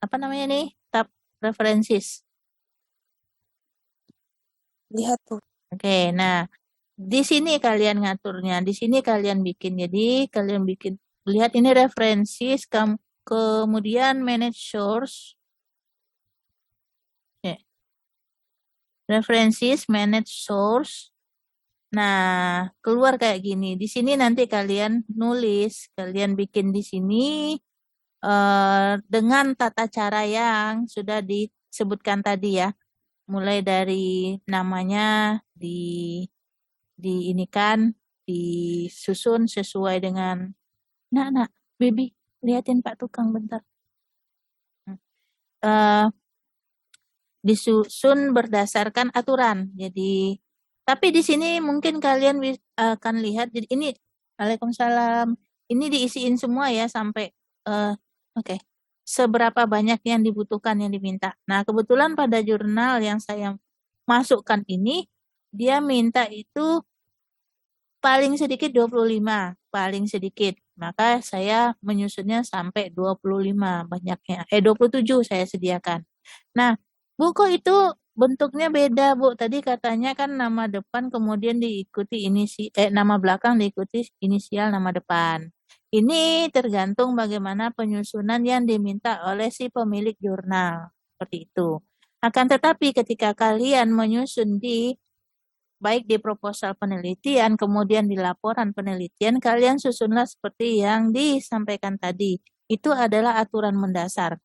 [SPEAKER 1] Apa namanya nih? Tab referensis.
[SPEAKER 2] Lihat, Bu.
[SPEAKER 1] Oke, nah di sini kalian ngaturnya, di sini kalian bikin. Jadi kalian bikin, lihat ini referensis, kemudian manage source. Oke. Referensis, manage source. Nah, keluar kayak gini. Di sini nanti kalian nulis, kalian bikin di sini dengan tata cara yang sudah disebutkan tadi ya. Mulai dari namanya ini kan disusun sesuai dengan nak baby liatin Pak Tukang bentar. disusun berdasarkan aturan. Jadi, tapi di sini mungkin kalian akan lihat. Jadi ini, Waalaikumsalam. Ini diisiin semua ya sampai, oke. Seberapa banyak yang dibutuhkan yang diminta. Nah, kebetulan pada jurnal yang saya masukkan ini, dia minta itu paling sedikit 25, paling sedikit. Maka saya menyusunnya sampai 25 banyaknya. 27 saya sediakan. Nah, buku itu bentuknya beda, Bu. Tadi katanya kan nama depan kemudian diikuti nama belakang diikuti inisial nama depan. Ini tergantung bagaimana penyusunan yang diminta oleh si pemilik jurnal. Seperti itu. Akan tetapi ketika kalian menyusun baik di proposal penelitian, kemudian di laporan penelitian, kalian susunlah seperti yang disampaikan tadi. Itu adalah aturan mendasar.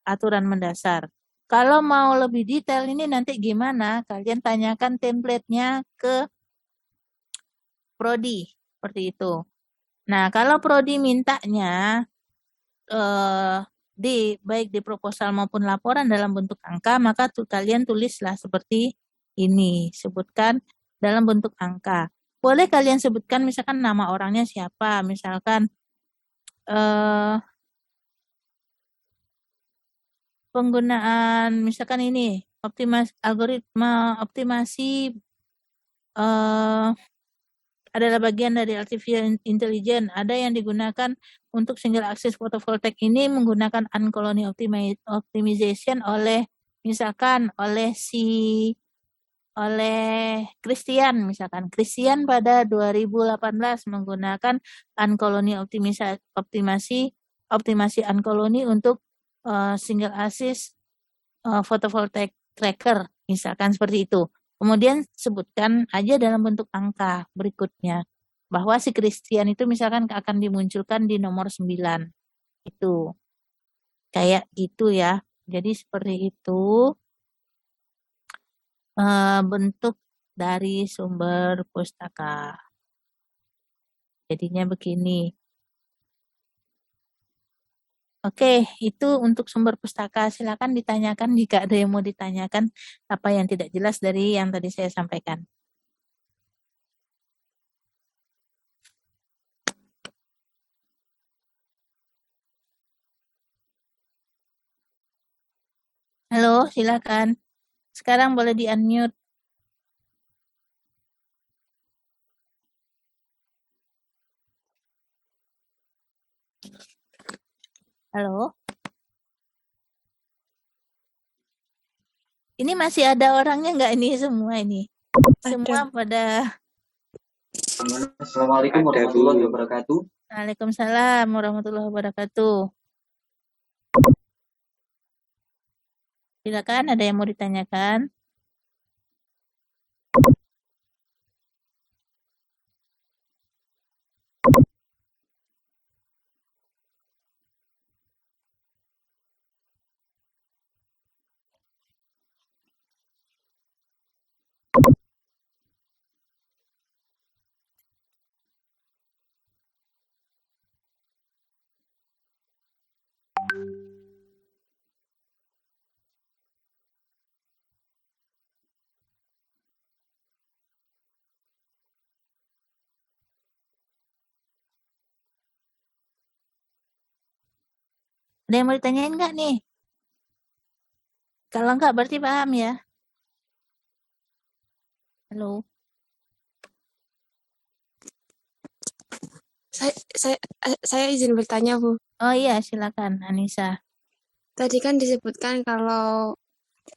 [SPEAKER 1] Aturan mendasar. Kalau mau lebih detail ini nanti gimana? Kalian tanyakan template-nya ke Prodi. Seperti itu. Nah, kalau Prodi mintanya baik di proposal maupun laporan dalam bentuk angka, maka kalian tulislah seperti ini. Sebutkan dalam bentuk angka. Boleh kalian sebutkan misalkan nama orangnya siapa, misalkan penggunaan misalkan ini algoritma optimasi adalah bagian dari artificial intelligence. Ada yang digunakan untuk single axis photovoltaic ini menggunakan uncolony optimization oleh Christian misalkan. Christian pada 2018 menggunakan uncolony optimasi uncolony untuk single axis photovoltaic tracker misalkan seperti itu. Kemudian sebutkan aja dalam bentuk angka berikutnya bahwa si Christian itu misalkan akan dimunculkan di nomor 9. Itu. Kayak gitu ya. Jadi seperti itu bentuk dari sumber pustaka. Jadinya begini. Oke, itu untuk sumber pustaka. Silakan ditanyakan jika ada yang mau ditanyakan apa yang tidak jelas dari yang tadi saya sampaikan. Halo, silakan. Sekarang boleh di-unmute. Halo. Ini masih ada orangnya nggak ini semua ini? Semua pada.
[SPEAKER 3] Assalamualaikum warahmatullahi wabarakatuh.
[SPEAKER 1] Waalaikumsalam warahmatullahi wabarakatuh. Silakan, ada yang mau ditanyakan? Ada yang mau ditanyain nggak nih? Kalau nggak berarti paham ya. Halo.
[SPEAKER 2] Saya izin bertanya, Bu.
[SPEAKER 1] Oh iya, silakan Anissa.
[SPEAKER 2] Tadi kan disebutkan kalau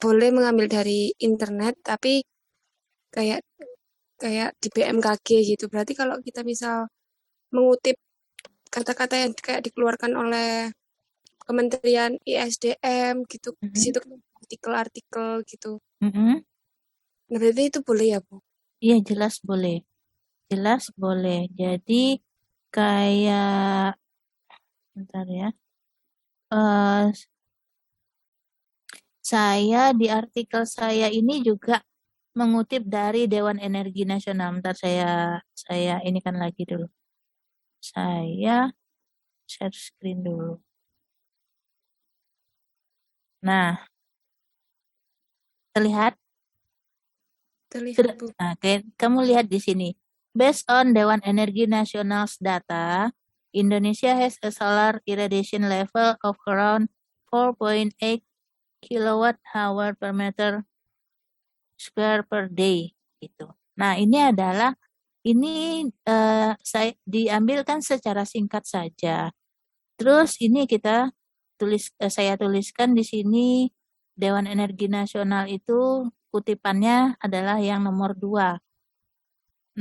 [SPEAKER 2] boleh mengambil dari internet, tapi kayak di BMKG gitu. Berarti kalau kita misal mengutip kata-kata yang kayak dikeluarkan oleh Kementerian ISDM gitu, di situ kan artikel-artikel gitu. Nah, berarti itu boleh ya, Bu?
[SPEAKER 1] Iya, jelas boleh. Jelas boleh. Jadi kayak bentar ya. Saya di artikel saya ini juga mengutip dari Dewan Energi Nasional. Bentar saya ini kan lagi dulu. Saya share screen dulu. Nah, Terlihat?
[SPEAKER 2] Terlihat,
[SPEAKER 1] Sudah.
[SPEAKER 2] Bu.
[SPEAKER 1] Nah, kamu lihat di sini. Based on Dewan Energi Nasional's data, Indonesia has a solar irradiation level of around 4.8 kilowatt hour per meter square per day gitu. Nah, ini saya diambilkan secara singkat saja. Terus ini saya tuliskan di sini Dewan Energi Nasional itu kutipannya adalah yang nomor 2.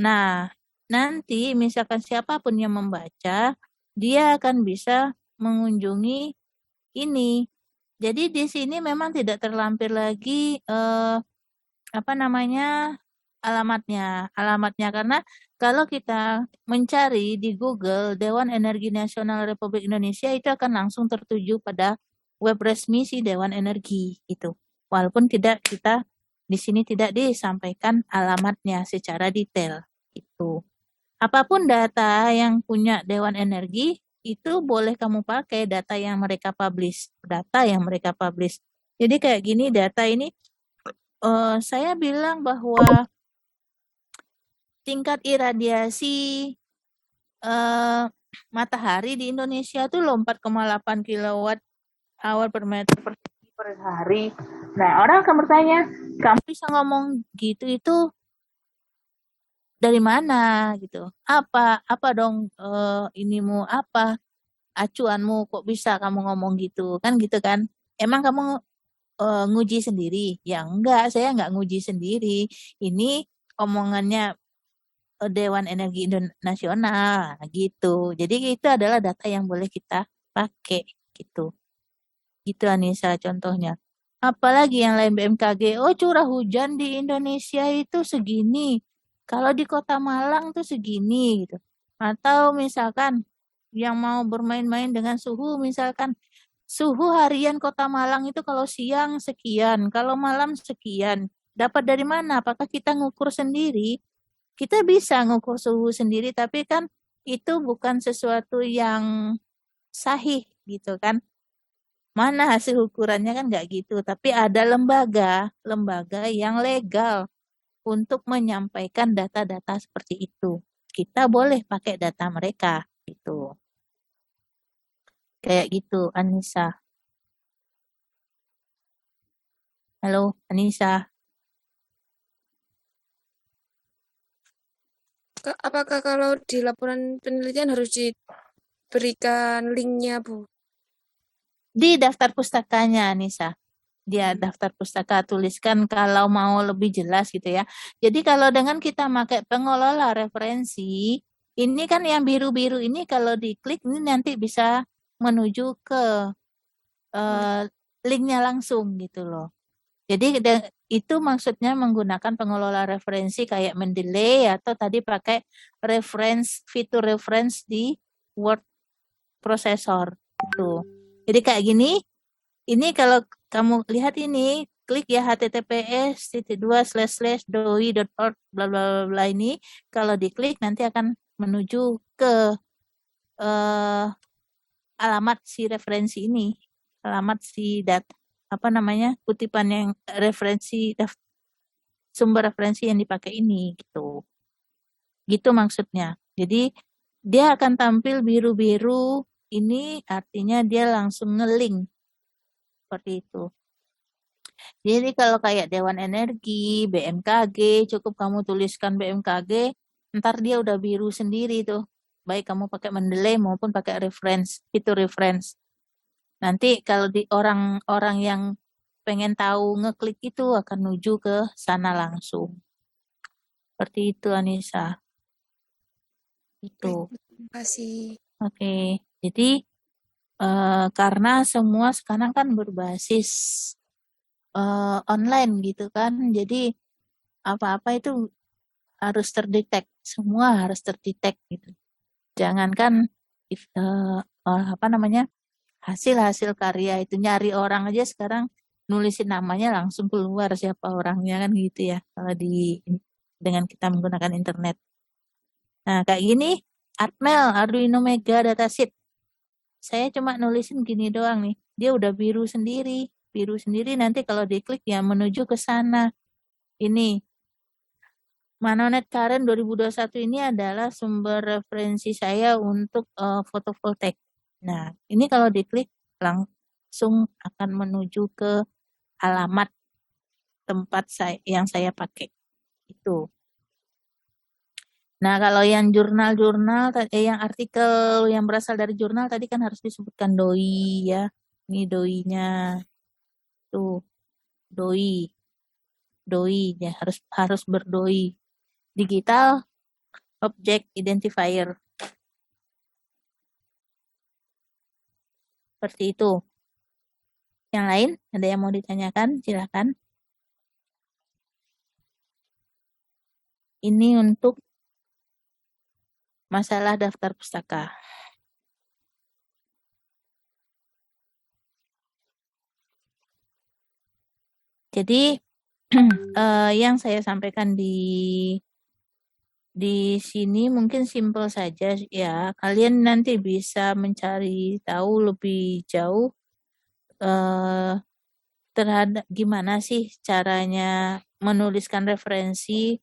[SPEAKER 1] Nah, nanti misalkan siapapun yang membaca, dia akan bisa mengunjungi ini. Jadi di sini memang tidak terlampir lagi apa namanya alamatnya karena kalau kita mencari di Google Dewan Energi Nasional Republik Indonesia itu akan langsung tertuju pada web resmi si Dewan Energi itu. Walaupun kita di sini tidak disampaikan alamatnya secara detail itu. Apapun data yang punya Dewan Energi itu boleh kamu pakai data yang mereka publish. Jadi kayak gini data ini saya bilang bahwa tingkat iradiasi eh, matahari di Indonesia tuh 4,8 kilowatt hour per meter persegi per hari. Nah, orang akan bertanya, kamu bisa ngomong gitu itu dari mana gitu? Apa dong inimu apa acuanmu kok bisa kamu ngomong gitu? Kan gitu kan? Emang kamu nguji sendiri? Ya enggak, saya enggak nguji sendiri. Ini omongannya Dewan Energi Nasional gitu. Jadi itu adalah data yang boleh kita pakai gitu. Gitu Anissa contohnya. Apalagi yang lain BMKG, oh curah hujan di Indonesia itu segini. Kalau di Kota Malang tuh segini gitu. Atau misalkan yang mau bermain-main dengan suhu, misalkan suhu harian Kota Malang itu kalau siang sekian, kalau malam sekian. Dapat dari mana? Apakah kita ngukur sendiri? Kita bisa ngukur suhu sendiri, tapi kan itu bukan sesuatu yang sahih gitu kan. Mana hasil ukurannya kan nggak gitu, tapi ada lembaga yang legal untuk menyampaikan data-data seperti itu. Kita boleh pakai data mereka gitu. Kayak gitu, Anissa. Halo, Anissa.
[SPEAKER 2] Apakah kalau di laporan penelitian harus diberikan linknya, Bu?
[SPEAKER 1] Di daftar pustakanya, Anissa. Dia daftar pustaka tuliskan kalau mau lebih jelas gitu ya. Jadi kalau dengan kita pakai pengelola referensi, ini kan yang biru-biru ini kalau diklik ini nanti bisa menuju ke eh, linknya langsung gitu loh. Jadi itu maksudnya menggunakan pengelola referensi kayak Mendeley atau tadi pakai fitur reference di word processor tuh. Jadi kayak gini, ini kalau kamu lihat ini, klik ya https://doi.org bla bla bla bla ini. Kalau diklik nanti akan menuju ke eh, alamat si referensi ini, alamat si apa namanya kutipan yang sumber referensi yang dipakai ini gitu. Gitu maksudnya. Jadi dia akan tampil biru-biru. Ini artinya dia langsung ngelink seperti itu. Jadi kalau kayak Dewan Energi, BMKG, cukup kamu tuliskan BMKG, ntar dia udah biru sendiri tuh. Baik kamu pakai Mendeley maupun pakai fitur reference. Nanti kalau di orang-orang yang pengen tahu ngeklik itu akan menuju ke sana langsung. Seperti itu Anissa.
[SPEAKER 2] Baik,
[SPEAKER 1] Itu.
[SPEAKER 2] terima kasih.
[SPEAKER 1] Oke. Jadi karena semua sekarang kan berbasis online gitu kan. Jadi apa-apa itu harus terdetek, semua harus terdetek gitu. Jangankan apa namanya hasil-hasil karya itu nyari orang aja sekarang nulisin namanya langsung keluar siapa orangnya kan gitu ya kalau dengan kita menggunakan internet. Nah kayak gini, Atmel, Arduino Mega Datasheet. Saya cuma nulisin gini doang nih, dia udah biru sendiri. biru sendiri, nanti kalau diklik ya menuju ke sana. Ini Manonet Current 2021 ini adalah sumber referensi saya untuk fotovoltaik. Nah, ini kalau diklik langsung akan menuju ke alamat tempat yang saya pakai. Itu. Nah, kalau yang jurnal-jurnal, yang artikel yang berasal dari jurnal tadi kan harus disebutkan doi ya. Ini doinya. Tuh, doi. Doi ya, harus berdoi. Digital Object Identifier. Seperti itu. Yang lain, ada yang mau ditanyakan? Silakan. Ini untuk masalah daftar pustaka. Jadi, yang saya sampaikan di sini mungkin simpel saja ya. Kalian nanti bisa mencari tahu lebih jauh terhadap gimana sih caranya menuliskan referensi.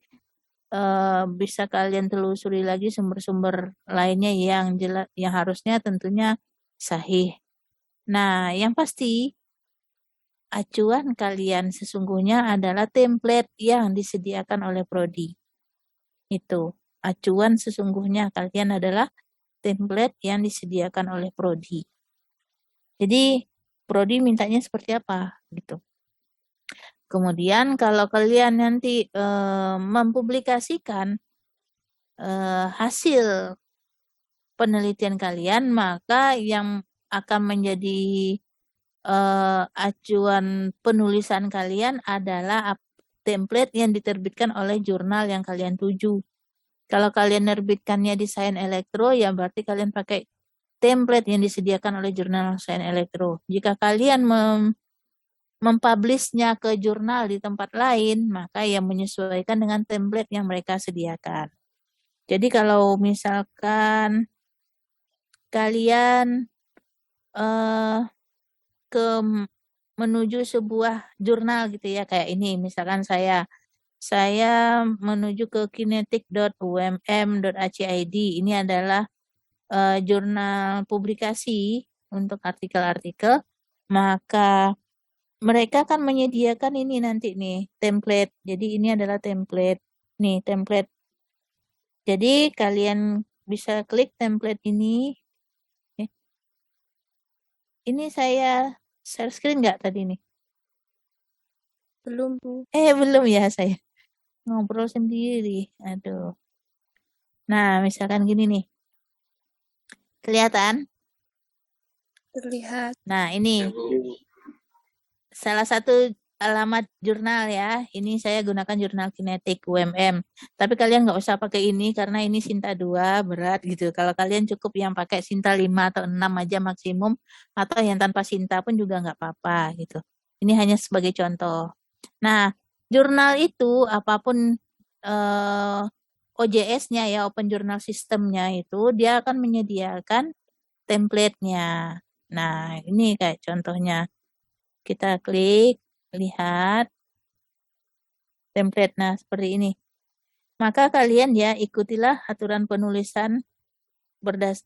[SPEAKER 1] Bisa kalian telusuri lagi sumber-sumber lainnya yang harusnya tentunya sahih. Nah, yang pasti acuan kalian sesungguhnya adalah template yang disediakan oleh Prodi. Itu. Acuan sesungguhnya kalian adalah template yang disediakan oleh Prodi. Jadi, Prodi mintanya seperti apa? Gitu. Kemudian kalau kalian nanti mempublikasikan hasil penelitian kalian, maka yang akan menjadi acuan penulisan kalian adalah template yang diterbitkan oleh jurnal yang kalian tuju. Kalau kalian nerbitkannya di Sains Elektro, ya berarti kalian pakai template yang disediakan oleh jurnal Sains Elektro. Jika kalian mempublishnya ke jurnal di tempat lain, maka yang menyesuaikan dengan template yang mereka sediakan. Jadi kalau misalkan kalian menuju sebuah jurnal gitu ya, kayak ini misalkan saya menuju ke kinetic.umm.ac.id. Ini adalah jurnal publikasi untuk artikel-artikel, maka mereka akan menyediakan ini nanti nih template. Jadi ini adalah template. Nih template. Jadi kalian bisa klik template ini. Ini saya share screen nggak tadi nih?
[SPEAKER 2] Belum, Bu.
[SPEAKER 1] Belum ya saya. Ngobrol sendiri. Aduh. Nah, misalkan gini nih. Kelihatan?
[SPEAKER 2] Terlihat.
[SPEAKER 1] Nah, ini salah satu alamat jurnal ya. Ini saya gunakan jurnal Kinetic UMM. Tapi kalian nggak usah pakai ini karena ini Sinta 2 berat gitu. Kalau kalian cukup yang pakai Sinta 5 atau 6 aja maksimum, atau yang tanpa Sinta pun juga nggak apa-apa gitu. Ini hanya sebagai contoh. Nah, jurnal itu apapun OJS-nya ya, Open Journal System-nya itu, dia akan menyediakan template-nya. Nah, ini kayak contohnya. Kita klik, lihat template. Nah, seperti ini. Maka kalian ya ikutilah aturan penulisan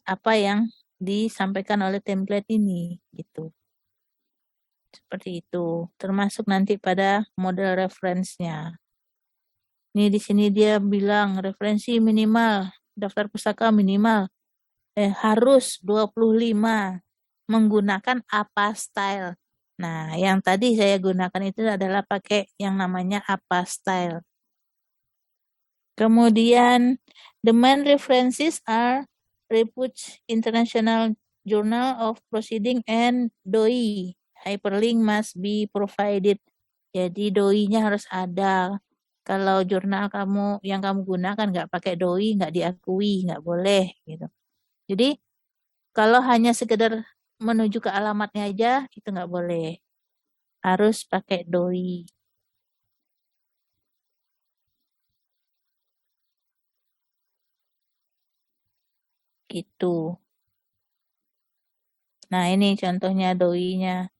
[SPEAKER 1] apa yang disampaikan oleh template ini gitu. Seperti itu. Termasuk nanti pada model reference-nya. Ini di sini dia bilang referensi minimal, daftar pustaka minimal harus 25 menggunakan apa style. Nah, yang tadi saya gunakan itu adalah pakai yang namanya apa style. Kemudian, the main references are Repuch International Journal of Proceeding and DOI. Hyperlink must be provided. Jadi DOI-nya harus ada. Kalau jurnal yang kamu gunakan nggak pakai DOI, nggak diakui, nggak boleh gitu. Jadi kalau hanya sekedar menuju ke alamatnya aja, itu nggak boleh. Harus pakai DOI. Gitu. Nah, ini contohnya DOI-nya.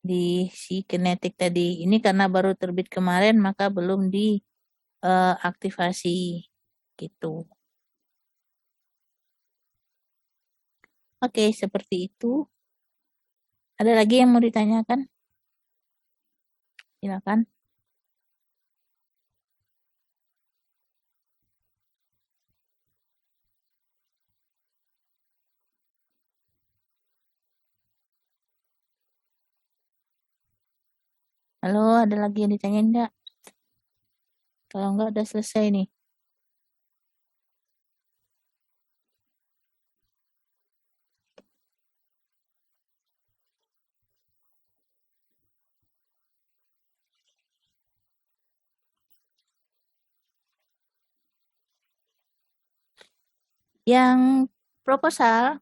[SPEAKER 1] di si kinetik tadi. Ini karena baru terbit kemarin maka belum diaktifasi gitu. Oke, seperti itu. Ada lagi yang mau ditanyakan? Silakan. Halo, ada lagi yang ditanyain enggak? Kalau enggak udah selesai nih. Yang proposal,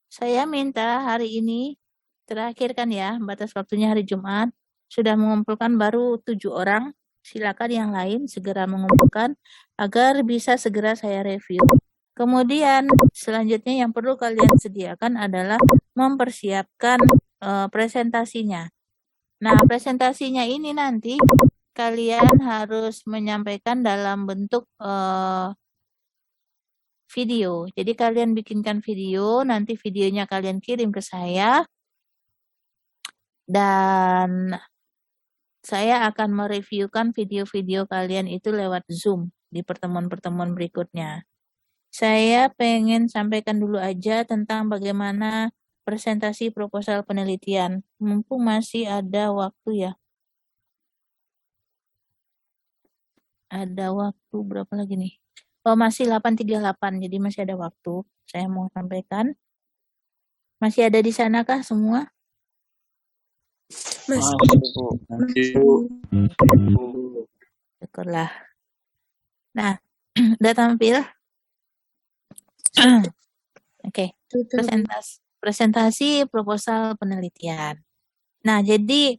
[SPEAKER 1] saya minta hari ini, terakhir kan ya, batas waktunya hari Jumat, sudah mengumpulkan baru 7 orang. Silakan yang lain segera mengumpulkan agar bisa segera saya review. Kemudian selanjutnya yang perlu kalian sediakan adalah mempersiapkan presentasinya. Nah, presentasinya ini nanti kalian harus menyampaikan dalam bentuk video. Jadi kalian bikinkan video, nanti videonya kalian kirim ke saya dan saya akan mereviewkan video-video kalian itu lewat Zoom di pertemuan-pertemuan berikutnya. Saya pengen sampaikan dulu aja tentang bagaimana presentasi proposal penelitian. Mumpung masih ada waktu ya. Ada waktu berapa lagi nih? Oh, masih 8:38, jadi masih ada waktu. Saya mau sampaikan. Masih ada di sanakah semua?
[SPEAKER 2] Mas,
[SPEAKER 1] Syukurlah. Nah, udah tampil? Oke. Presentasi proposal penelitian. Nah, jadi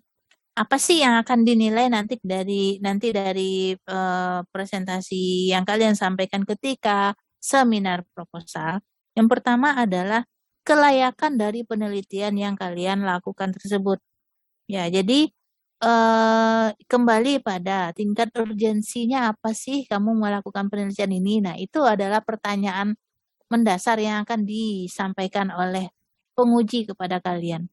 [SPEAKER 1] apa sih yang akan dinilai nanti dari presentasi yang kalian sampaikan ketika seminar proposal? Yang pertama adalah kelayakan dari penelitian yang kalian lakukan tersebut. Ya, jadi kembali pada tingkat urgensinya apa sih kamu melakukan penelitian ini? Nah, itu adalah pertanyaan mendasar yang akan disampaikan oleh penguji kepada kalian.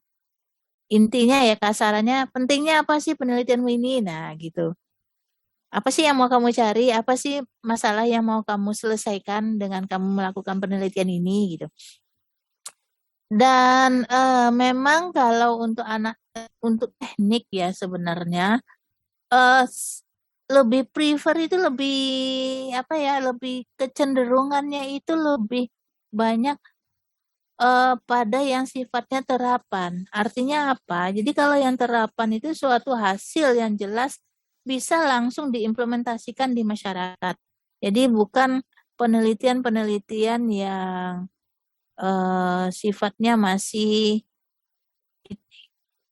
[SPEAKER 1] Intinya ya kasarannya, pentingnya apa sih penelitianmu ini? Nah, gitu. Apa sih yang mau kamu cari? Apa sih masalah yang mau kamu selesaikan dengan kamu melakukan penelitian ini? Gitu. Dan memang kalau untuk teknik ya sebenarnya lebih prefer itu lebih apa ya, lebih kecenderungannya itu lebih banyak pada yang sifatnya terapan. Artinya apa? Jadi kalau yang terapan itu suatu hasil yang jelas bisa langsung diimplementasikan di masyarakat. Jadi bukan penelitian-penelitian yang sifatnya masih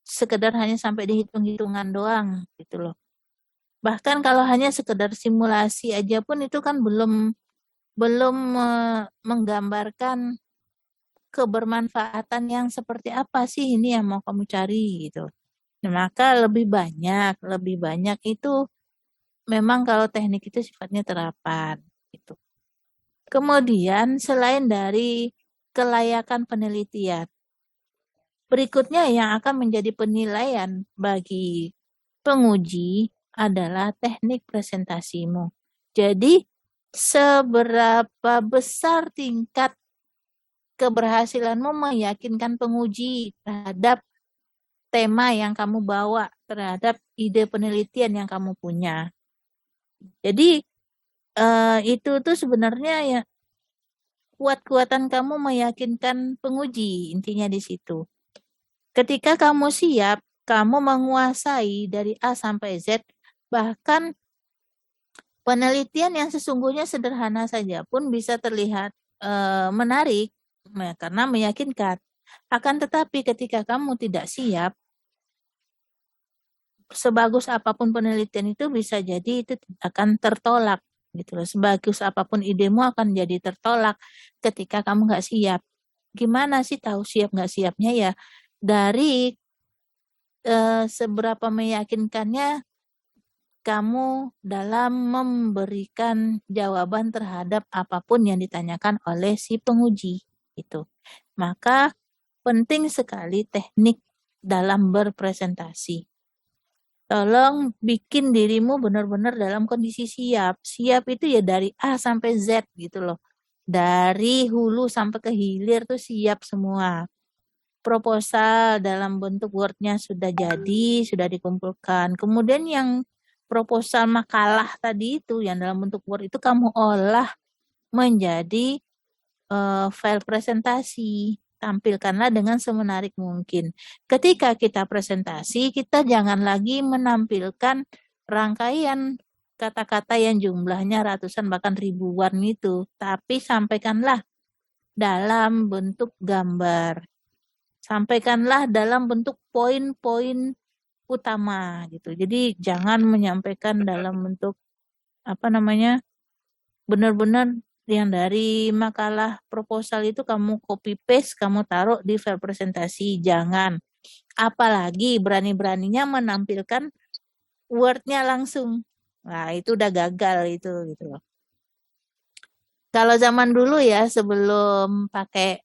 [SPEAKER 1] sekedar hanya sampai di hitung-hitungan doang gitu loh. Bahkan kalau hanya sekedar simulasi aja pun itu kan belum menggambarkan kebermanfaatan yang seperti apa sih ini yang mau kamu cari gitu. Nah, maka lebih banyak itu memang kalau teknik itu sifatnya terapan gitu. Kemudian selain dari kelayakan penelitian, berikutnya yang akan menjadi penilaian bagi penguji adalah teknik presentasimu. Jadi seberapa besar tingkat keberhasilanmu meyakinkan penguji terhadap tema yang kamu bawa, terhadap ide penelitian yang kamu punya. Jadi itu tuh sebenarnya ya kuat-kuatan kamu meyakinkan penguji, intinya di situ. Ketika kamu siap, kamu menguasai dari A sampai Z, bahkan penelitian yang sesungguhnya sederhana saja pun bisa terlihat menarik karena meyakinkan. Akan tetapi ketika kamu tidak siap, sebagus apapun penelitian itu bisa jadi itu akan tertolak gitu loh. Sebagus apapun idemu akan jadi tertolak ketika kamu nggak siap. Gimana sih tahu siap nggak siapnya ya? Dari seberapa meyakinkannya kamu dalam memberikan jawaban terhadap apapun yang ditanyakan oleh si penguji itu. Maka penting sekali teknik dalam berpresentasi. Tolong bikin dirimu benar-benar dalam kondisi siap. Siap itu ya dari A sampai Z gitu loh. Dari hulu sampai ke hilir tuh siap semua. Proposal dalam bentuk Word-nya sudah jadi, sudah dikumpulkan. Kemudian yang proposal makalah tadi itu, yang dalam bentuk Word itu kamu olah menjadi file presentasi. Tampilkanlah dengan semenarik mungkin. Ketika kita presentasi, kita jangan lagi menampilkan rangkaian kata-kata yang jumlahnya ratusan bahkan ribuan itu. Tapi sampaikanlah dalam bentuk gambar. Sampaikanlah dalam bentuk poin-poin utama gitu. Jadi jangan menyampaikan dalam bentuk benar-benar yang dari makalah proposal itu kamu copy paste, kamu taruh di file presentasi. Jangan. Apalagi berani-beraninya menampilkan Word-nya langsung. Nah, itu udah gagal itu gitu loh. Kalau zaman dulu ya sebelum pakai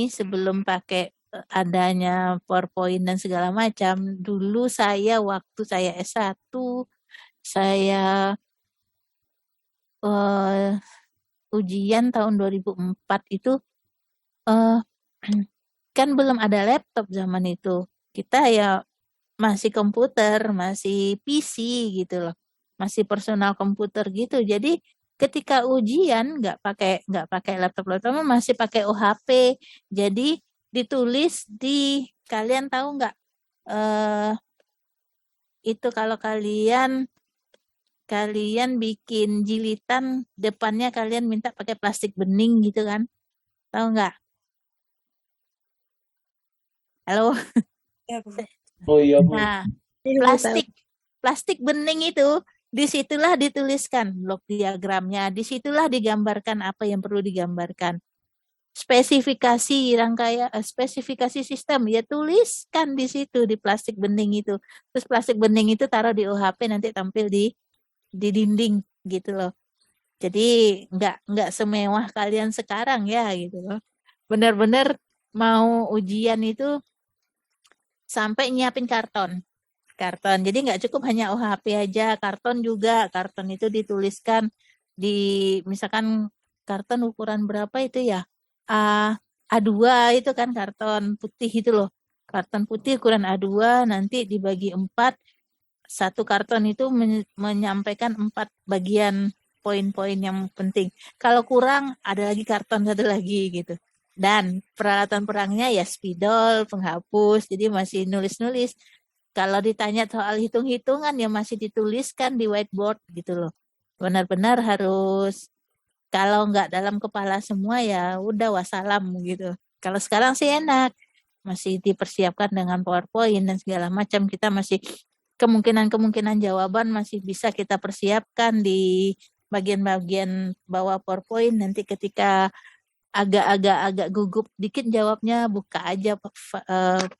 [SPEAKER 1] sebelum pakai adanya PowerPoint dan segala macam, dulu waktu saya S1, saya uh, ujian tahun 2004 itu uh, kan belum ada laptop zaman itu. Kita ya masih komputer, masih PC gitu loh. Masih personal komputer gitu. Jadi ketika ujian nggak pakai laptop masih pakai OHP. Jadi ditulis kalian tahu nggak eh itu kalau kalian bikin jilitan depannya kalian minta pakai plastik bening gitu kan? Tahu nggak? Halo?
[SPEAKER 2] Ya, Bu.
[SPEAKER 3] Oh iya, Bu.
[SPEAKER 1] Nah,
[SPEAKER 2] Iya, Bu, tahu.
[SPEAKER 1] plastik bening itu, disitulah dituliskan blok diagramnya, disitulah digambarkan apa yang perlu digambarkan. Spesifikasi sistem, ya tuliskan di situ, di plastik bening itu. Terus plastik bening itu taruh di OHP, nanti tampil di dinding gitu loh. Jadi nggak semewah kalian sekarang ya gitu loh. Benar-benar mau ujian itu sampai nyiapin karton. Jadi nggak cukup hanya OHP aja, karton itu dituliskan misalkan karton ukuran berapa itu ya, A2 itu kan karton putih itu loh, karton putih ukuran A2 nanti dibagi 4, satu karton itu menyampaikan 4 bagian poin-poin yang penting. Kalau kurang ada lagi karton satu lagi gitu. Dan peralatan perangnya ya spidol, penghapus, jadi masih nulis-nulis. Kalau ditanya soal hitung-hitungan ya masih dituliskan di whiteboard gitu loh. Benar-benar harus, kalau nggak dalam kepala semua ya udah wassalam gitu. Kalau sekarang sih enak, masih dipersiapkan dengan PowerPoint dan segala macam. Kita masih kemungkinan jawaban masih bisa kita persiapkan di bagian-bagian bawah PowerPoint. Nanti ketika agak gugup dikit jawabnya, buka aja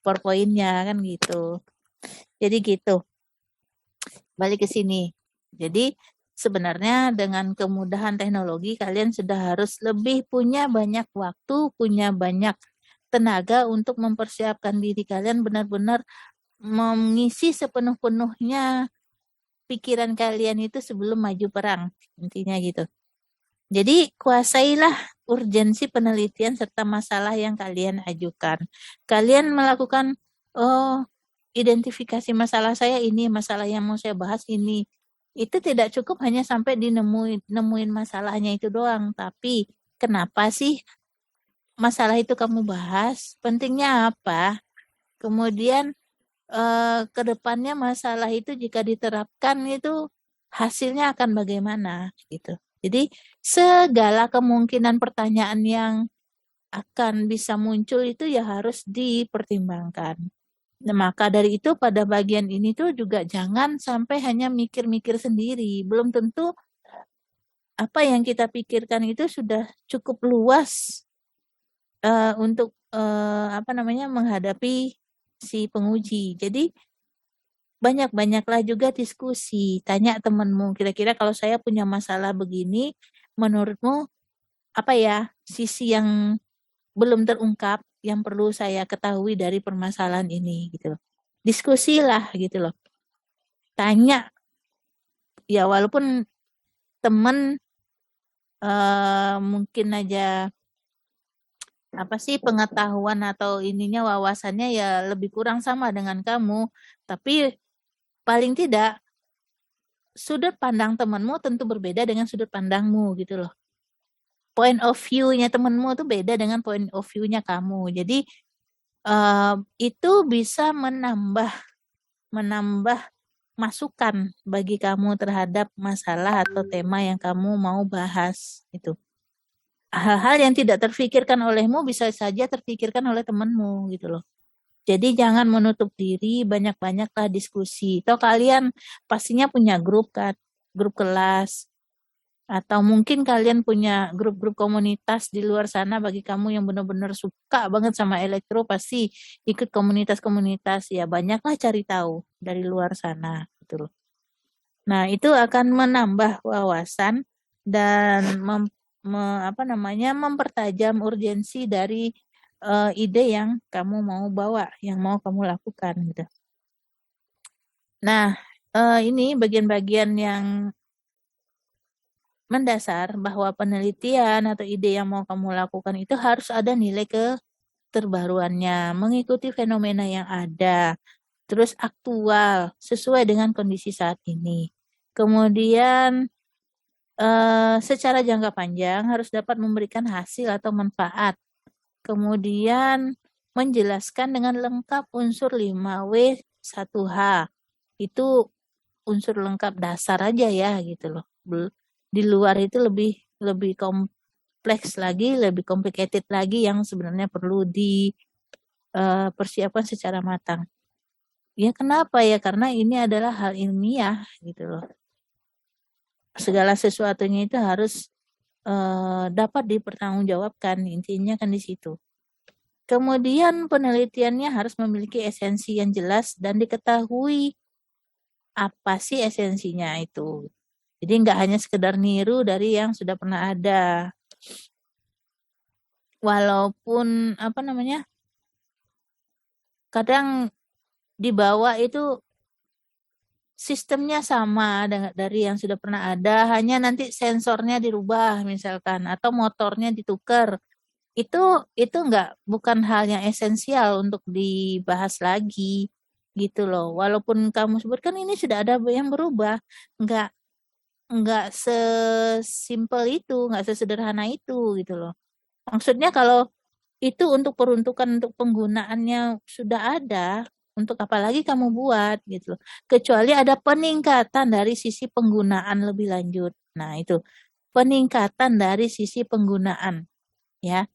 [SPEAKER 1] PowerPoint-nya kan gitu. Jadi gitu, balik ke sini. Jadi sebenarnya dengan kemudahan teknologi kalian sudah harus lebih punya banyak waktu, punya banyak tenaga untuk mempersiapkan diri kalian benar-benar mengisi sepenuh-penuhnya pikiran kalian itu sebelum maju perang. Intinya gitu. Jadi kuasailah urgensi penelitian serta masalah yang kalian ajukan. Kalian melakukan, identifikasi masalah saya ini, masalah yang mau saya bahas ini. Itu tidak cukup hanya sampai nemuin masalahnya itu doang, tapi kenapa sih masalah itu kamu bahas? Pentingnya apa? Kemudian ke depannya masalah itu jika diterapkan itu hasilnya akan bagaimana gitu. Jadi segala kemungkinan pertanyaan yang akan bisa muncul itu ya harus dipertimbangkan. Nah, maka dari itu pada bagian ini tuh juga jangan sampai hanya mikir-mikir sendiri. Belum tentu apa yang kita pikirkan itu sudah cukup luas untuk menghadapi si penguji. Jadi banyak-banyaklah juga diskusi. Tanya temanmu, kira-kira kalau saya punya masalah begini, menurutmu apa ya sisi yang belum terungkap yang perlu saya ketahui dari permasalahan ini gitu. Diskusilah gitu loh. Tanya ya walaupun teman mungkin aja apa sih pengetahuan atau ininya wawasannya ya lebih kurang sama dengan kamu, tapi paling tidak sudut pandang temanmu tentu berbeda dengan sudut pandangmu gitu loh. Point of view-nya temanmu tuh beda dengan point of view-nya kamu. Jadi itu bisa menambah masukan bagi kamu terhadap masalah atau tema yang kamu mau bahas itu. Hal-hal yang tidak terfikirkan olehmu bisa saja terfikirkan oleh temanmu gitu loh. Jadi jangan menutup diri, banyak-banyaklah diskusi. Atau kalian pastinya punya grup kan, grup kelas. Atau mungkin kalian punya grup-grup komunitas di luar sana bagi kamu yang benar-benar suka banget sama elektro pasti ikut komunitas-komunitas. Ya banyaklah cari tahu dari luar sana gitu loh. Nah, itu akan menambah wawasan dan mempertajam urgensi dari ide yang kamu mau bawa, yang mau kamu lakukan gitu. Nah, ini bagian-bagian yang mendasar bahwa penelitian atau ide yang mau kamu lakukan itu harus ada nilai keterbaruannya, mengikuti fenomena yang ada, terus aktual, sesuai dengan kondisi saat ini. Kemudian secara jangka panjang harus dapat memberikan hasil atau manfaat. Kemudian menjelaskan dengan lengkap unsur 5W1H. Itu unsur lengkap dasar aja ya gitu loh. Di luar itu lebih kompleks lagi, lebih complicated lagi yang sebenarnya perlu dipersiapkan secara matang. Ya kenapa ya? Karena ini adalah hal ilmiah gitu loh. Segala sesuatunya itu harus dapat dipertanggungjawabkan, intinya kan di situ. Kemudian penelitiannya harus memiliki esensi yang jelas dan diketahui apa sih esensinya itu. Jadi nggak hanya sekedar niru dari yang sudah pernah ada. Walaupun kadang dibawa itu sistemnya sama dari yang sudah pernah ada, hanya nanti sensornya dirubah misalkan atau motornya ditukar. Itu bukan hal yang esensial untuk dibahas lagi gitu loh. Walaupun kamu sebutkan ini sudah ada yang berubah, nggak nggak sesimpel itu, nggak sesederhana itu gitu loh. Maksudnya kalau itu untuk peruntukan untuk penggunaannya sudah ada, untuk apa lagi kamu buat gitu loh. Kecuali ada peningkatan dari sisi penggunaan lebih lanjut. Nah, itu peningkatan dari sisi penggunaan ya.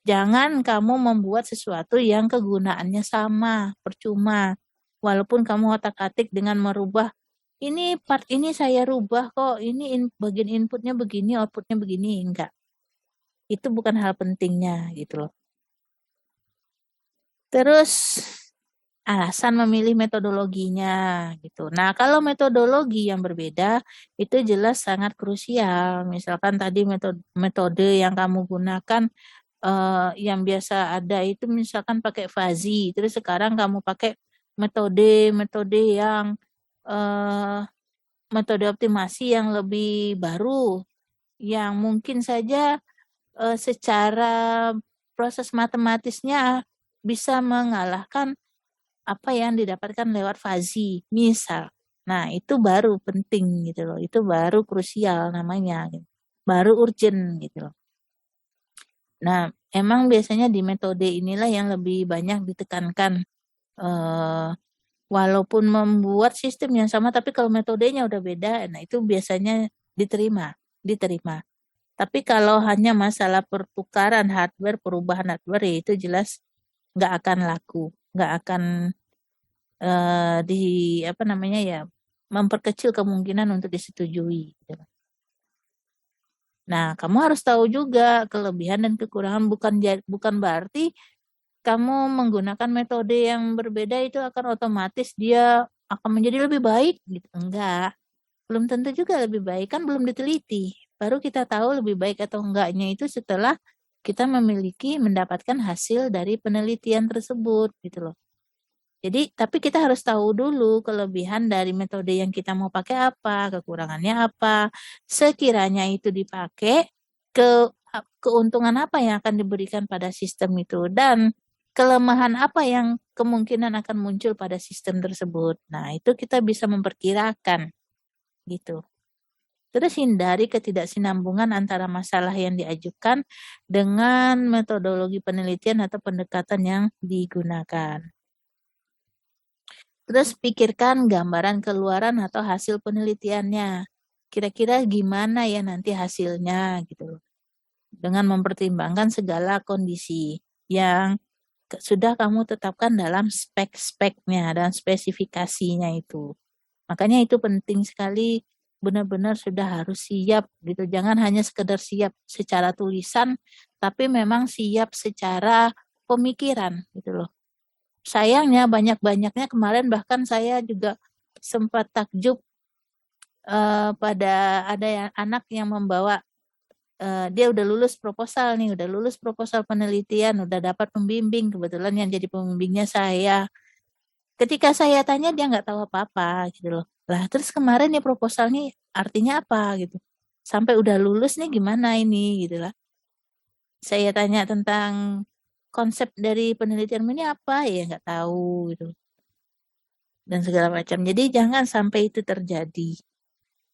[SPEAKER 1] Jangan kamu membuat sesuatu yang kegunaannya sama, percuma. Walaupun kamu otak-atik dengan merubah, ini part ini saya rubah kok, ini bagian inputnya begini, outputnya begini, enggak. Itu bukan hal pentingnya gitu loh. Terus alasan memilih metodologinya gitu. Nah, kalau metodologi yang berbeda itu jelas sangat krusial. Misalkan tadi metode yang kamu gunakan yang biasa ada itu misalkan pakai fuzzy, terus sekarang kamu pakai metode yang metode optimasi yang lebih baru, yang mungkin saja secara proses matematisnya bisa mengalahkan apa yang didapatkan lewat fuzzy, misal. Nah, itu baru penting gitu loh. Itu baru krusial namanya. Gitu. Baru urgent gitu loh. Nah, emang biasanya di metode inilah yang lebih banyak ditekankan. Walaupun membuat sistem yang sama, tapi kalau metodenya udah beda, nah itu biasanya diterima. Tapi kalau hanya masalah pertukaran hardware, perubahan hardware, ya itu jelas nggak akan laku, nggak akan memperkecil kemungkinan untuk disetujui. Gitu. Nah, kamu harus tahu juga kelebihan dan kekurangan bukan berarti kamu menggunakan metode yang berbeda itu akan otomatis dia akan menjadi lebih baik gitu. Enggak, belum tentu juga lebih baik, kan belum diteliti. Baru kita tahu lebih baik atau enggaknya itu setelah kita mendapatkan hasil dari penelitian tersebut gitu loh. Jadi, tapi kita harus tahu dulu kelebihan dari metode yang kita mau pakai apa, kekurangannya apa. Sekiranya itu dipakai, keuntungan apa yang akan diberikan pada sistem itu, dan kelemahan apa yang kemungkinan akan muncul pada sistem tersebut. Nah, itu kita bisa memperkirakan gitu. Terus hindari ketidaksinambungan antara masalah yang diajukan dengan metodologi penelitian atau pendekatan yang digunakan. Terus pikirkan gambaran keluaran atau hasil penelitiannya. Kira-kira gimana ya nanti hasilnya gitu loh. Dengan mempertimbangkan segala kondisi yang sudah kamu tetapkan dalam spek-speknya dan spesifikasinya itu. Makanya itu penting sekali, benar-benar sudah harus siap gitu. Jangan hanya sekedar siap secara tulisan, tapi memang siap secara pemikiran gitu loh. Sayangnya banyak-banyaknya kemarin bahkan saya juga sempat takjub pada ada anak yang membawa dia udah lulus proposal nih, udah lulus proposal penelitian, udah dapat pembimbing, kebetulan yang jadi pembimbingnya saya. Ketika saya tanya dia nggak tahu apa-apa gitu loh. Lah terus kemarin nih proposal nih artinya apa gitu. Sampai udah lulus nih gimana ini gitu lah. Saya tanya tentang konsep dari penelitian ini apa ya nggak tahu gitu. Dan segala macam. Jadi jangan sampai itu terjadi.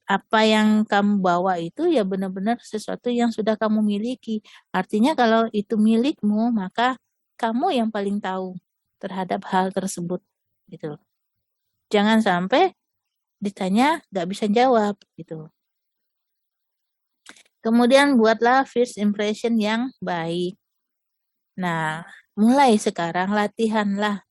[SPEAKER 1] Apa yang kamu bawa itu ya benar-benar sesuatu yang sudah kamu miliki. Artinya kalau itu milikmu, maka kamu yang paling tahu terhadap hal tersebut gitu. Jangan sampai ditanya nggak bisa jawab gitu. Kemudian buatlah first impression yang baik. Nah, mulai sekarang latihanlah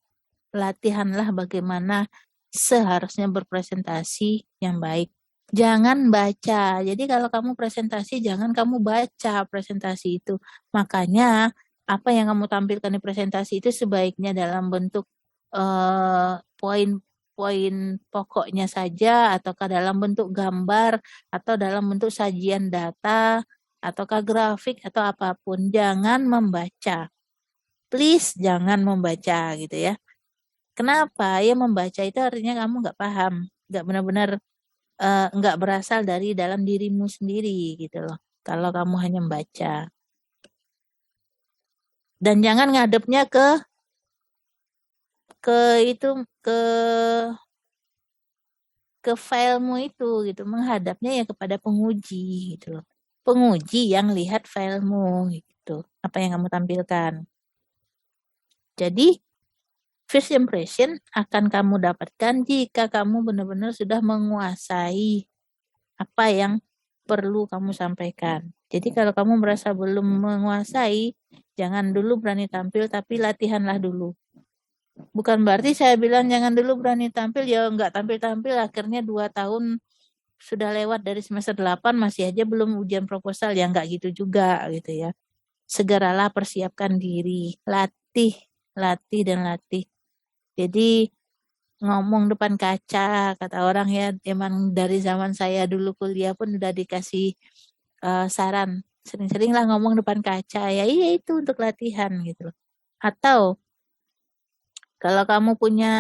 [SPEAKER 1] bagaimana seharusnya berpresentasi yang baik. Jangan baca. Jadi kalau kamu presentasi, jangan kamu baca presentasi itu. Makanya apa yang kamu tampilkan di presentasi itu sebaiknya dalam bentuk poin-poin pokoknya saja, ataukah dalam bentuk gambar, atau dalam bentuk sajian data, ataukah grafik, atau apapun. Jangan membaca. Please jangan membaca gitu ya. Kenapa? Ya membaca itu artinya kamu nggak paham, nggak benar-benar nggak berasal dari dalam dirimu sendiri gitu loh. Kalau kamu hanya membaca. Dan jangan ngadepnya itu ke filemu itu gitu, menghadapnya ya kepada penguji gitu loh. Penguji yang lihat filemu gitu, apa yang kamu tampilkan. Jadi first impression akan kamu dapatkan jika kamu benar-benar sudah menguasai apa yang perlu kamu sampaikan. Jadi kalau kamu merasa belum menguasai, jangan dulu berani tampil, tapi latihanlah dulu. Bukan berarti saya bilang jangan dulu berani tampil, ya nggak tampil-tampil, akhirnya 2 tahun sudah lewat dari semester 8 masih aja belum ujian proposal, ya nggak gitu juga gitu ya. Segeralah persiapkan diri, latih dan latih. Jadi ngomong depan kaca, kata orang ya, emang dari zaman saya dulu kuliah pun udah dikasih saran, sering-seringlah ngomong depan kaca, ya iya itu untuk latihan gitu. Atau kalau kamu punya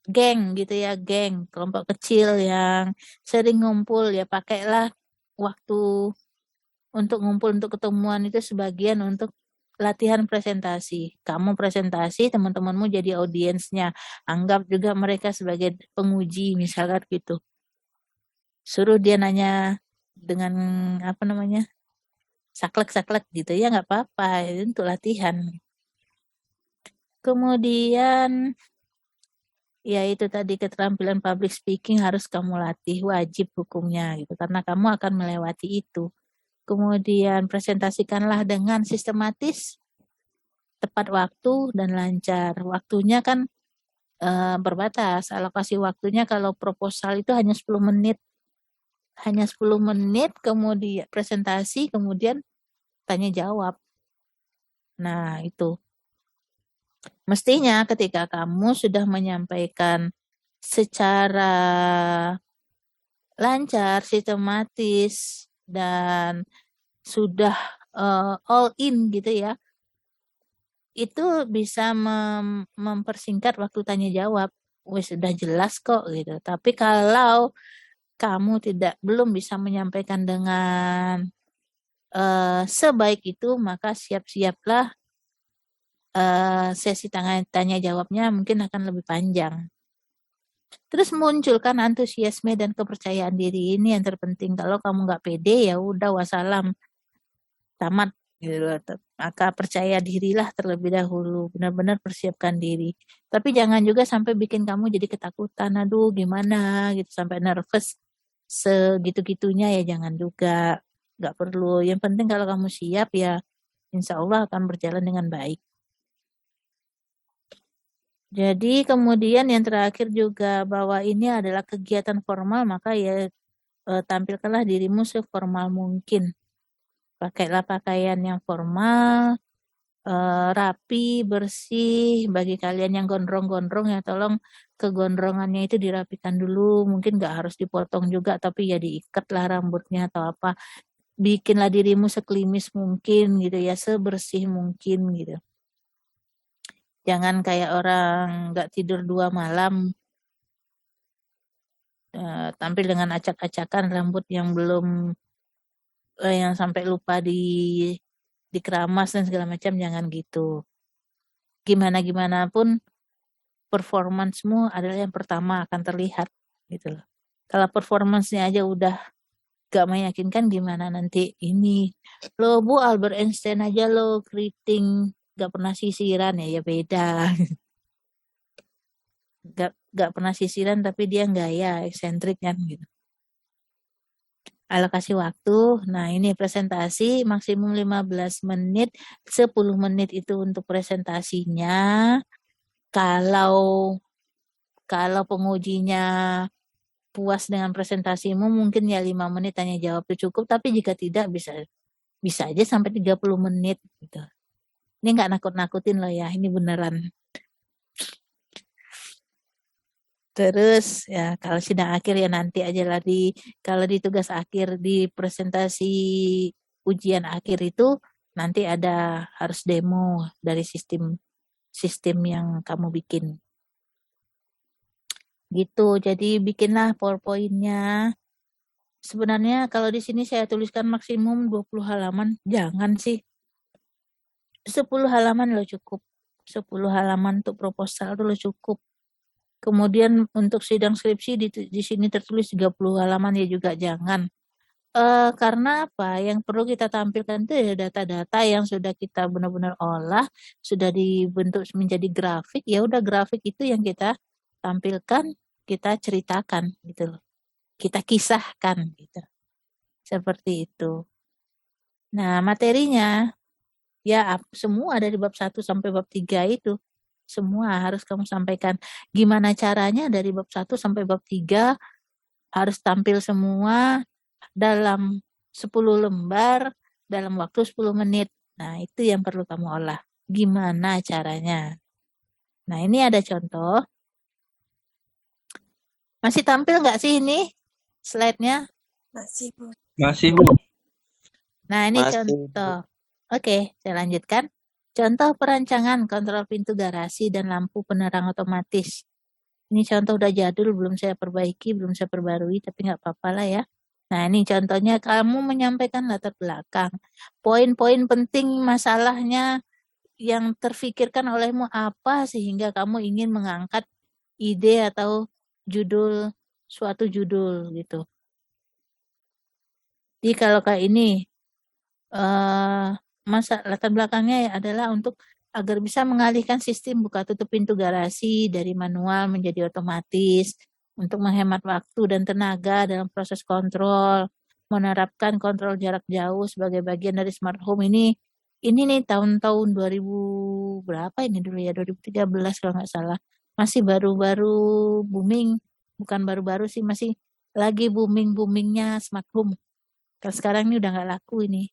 [SPEAKER 1] geng gitu ya, geng, kelompok kecil yang sering ngumpul, ya pakailah waktu untuk ngumpul, untuk ketemuan itu sebagian untuk latihan presentasi. Kamu presentasi, teman-temanmu jadi audiensnya. Anggap juga mereka sebagai penguji, misalkan gitu. Suruh dia nanya dengan apa namanya, saklek-saklek gitu ya, nggak apa-apa, itu untuk latihan. Kemudian ya itu tadi, keterampilan public speaking harus kamu latih, wajib hukumnya gitu, karena kamu akan melewati itu. Kemudian presentasikanlah dengan sistematis, tepat waktu, dan lancar. Waktunya kan berbatas, alokasi waktunya kalau proposal itu hanya 10 menit. Hanya 10 menit, kemudian presentasi, kemudian tanya jawab. Nah, itu. Mestinya ketika kamu sudah menyampaikan secara lancar, sistematis, dan sudah all in gitu ya, itu bisa mempersingkat waktu tanya jawab. Wes sudah jelas kok gitu. Tapi kalau kamu belum bisa menyampaikan dengan sebaik itu, maka siap-siaplah sesi tanya jawabnya mungkin akan lebih panjang. Terus munculkan antusiasme dan kepercayaan diri, ini yang terpenting. Kalau kamu nggak pede, ya udah wassalam, tamat gitu loh. Maka percaya dirilah terlebih dahulu, benar-benar persiapkan diri. Tapi jangan juga sampai bikin kamu jadi ketakutan, aduh gimana gitu, sampai nervous segitu-gitunya, ya jangan juga, nggak perlu. Yang penting kalau kamu siap, ya insya Allah akan berjalan dengan baik. Jadi kemudian yang terakhir juga, bahwa ini adalah kegiatan formal, maka ya tampilkanlah dirimu seformal mungkin. Pakailah pakaian yang formal, rapi, bersih. Bagi kalian yang gondrong-gondrong, ya tolong kegondrongannya itu dirapikan dulu. Mungkin nggak harus dipotong juga, tapi ya diikatlah rambutnya atau apa. Bikinlah dirimu seklimis mungkin gitu ya, sebersih mungkin gitu. Jangan kayak orang nggak tidur 2 malam, tampil dengan acak-acakan rambut yang belum yang sampai lupa dikeramas dan segala macam, jangan gitu. Gimana pun performancemu adalah yang pertama akan terlihat gitu loh. Kalau performancenya aja udah gak meyakinkan, gimana nanti ini lo Bu Albert Einstein aja lo keriting gak pernah sisiran, ya beda. Gak pernah sisiran tapi dia gaya eksentrik kan gitu. Alokasi waktu. Nah, ini presentasi maksimum 15 menit, 10 menit itu untuk presentasinya. Kalau pengujinya puas dengan presentasimu, mungkin ya 5 menit tanya jawab itu cukup, tapi jika tidak, bisa aja sampai 30 menit gitu. Ini nggak nakut-nakutin loh ya, ini beneran. Terus ya kalau sidang akhir ya nanti aja lah, kalau di tugas akhir, di presentasi ujian akhir itu nanti ada harus demo dari sistem yang kamu bikin. Gitu. Jadi bikinlah PowerPoint-nya. Sebenarnya kalau di sini saya tuliskan maksimum 20 halaman, jangan sih. 10 halaman lo cukup. 10 halaman untuk proposal itu lo cukup. Kemudian untuk sidang skripsi di sini tertulis 30 halaman, ya juga jangan. Karena apa? Yang perlu kita tampilkan itu ya data-data yang sudah kita benar-benar olah, sudah dibentuk menjadi grafik. Ya udah, grafik itu yang kita tampilkan, kita ceritakan gitu loh. Kita kisahkan gitu. Seperti itu. Nah, materinya ya semua dari bab 1 sampai bab 3 itu semua harus kamu sampaikan. Gimana caranya dari bab 1 sampai bab 3 harus tampil semua dalam 10 lembar dalam waktu 10 menit. Nah, itu yang perlu kamu olah. Gimana caranya? Nah, ini ada contoh. Masih tampil nggak sih ini slide-nya?
[SPEAKER 2] Masih, Bu.
[SPEAKER 3] Masih, Bu.
[SPEAKER 1] Nah, ini
[SPEAKER 3] Masih.
[SPEAKER 1] contoh. Oke, saya lanjutkan. Contoh perancangan kontrol pintu garasi dan lampu penerang otomatis. Ini contoh udah jadul, belum saya perbaiki, belum saya perbarui, tapi nggak apa-apa lah ya. Nah, ini contohnya kamu menyampaikan latar belakang. Poin-poin penting masalahnya yang terfikirkan olehmu apa sehingga kamu ingin mengangkat ide atau suatu judul gitu. Jadi kalau kayak ini, latar belakangnya adalah untuk agar bisa mengalihkan sistem buka tutup pintu garasi dari manual menjadi otomatis untuk menghemat waktu dan tenaga dalam proses kontrol, menerapkan kontrol jarak jauh sebagai bagian dari smart home. Ini nih tahun-tahun 2000 berapa ini dulu ya, 2013 kalau nggak salah. Masih baru-baru booming, bukan baru-baru sih, masih lagi booming-boomingnya smart home. Kalau sekarang ini udah nggak laku ini.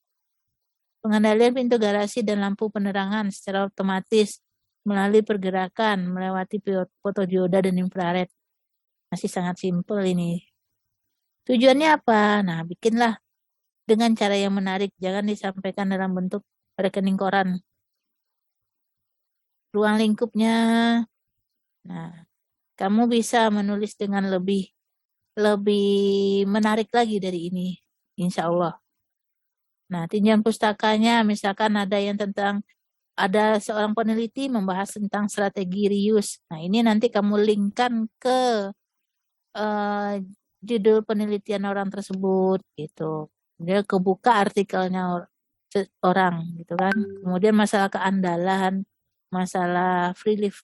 [SPEAKER 1] Pengendalian pintu garasi dan lampu penerangan secara otomatis melalui pergerakan melewati fotodioda dan infrared. Masih sangat simpel ini. Tujuannya apa? Nah, bikinlah dengan cara yang menarik. Jangan disampaikan dalam bentuk rekening koran. Ruang lingkupnya. Nah, kamu bisa menulis dengan lebih menarik lagi dari ini, insya Allah. Nah, tinjauan pustakanya, misalkan ada seorang peneliti membahas tentang strategi reuse. Nah, ini nanti kamu linkkan ke eh, judul penelitian orang tersebut, gitu. Dia kebuka artikelnya orang, gitu kan. Kemudian masalah keandalan, masalah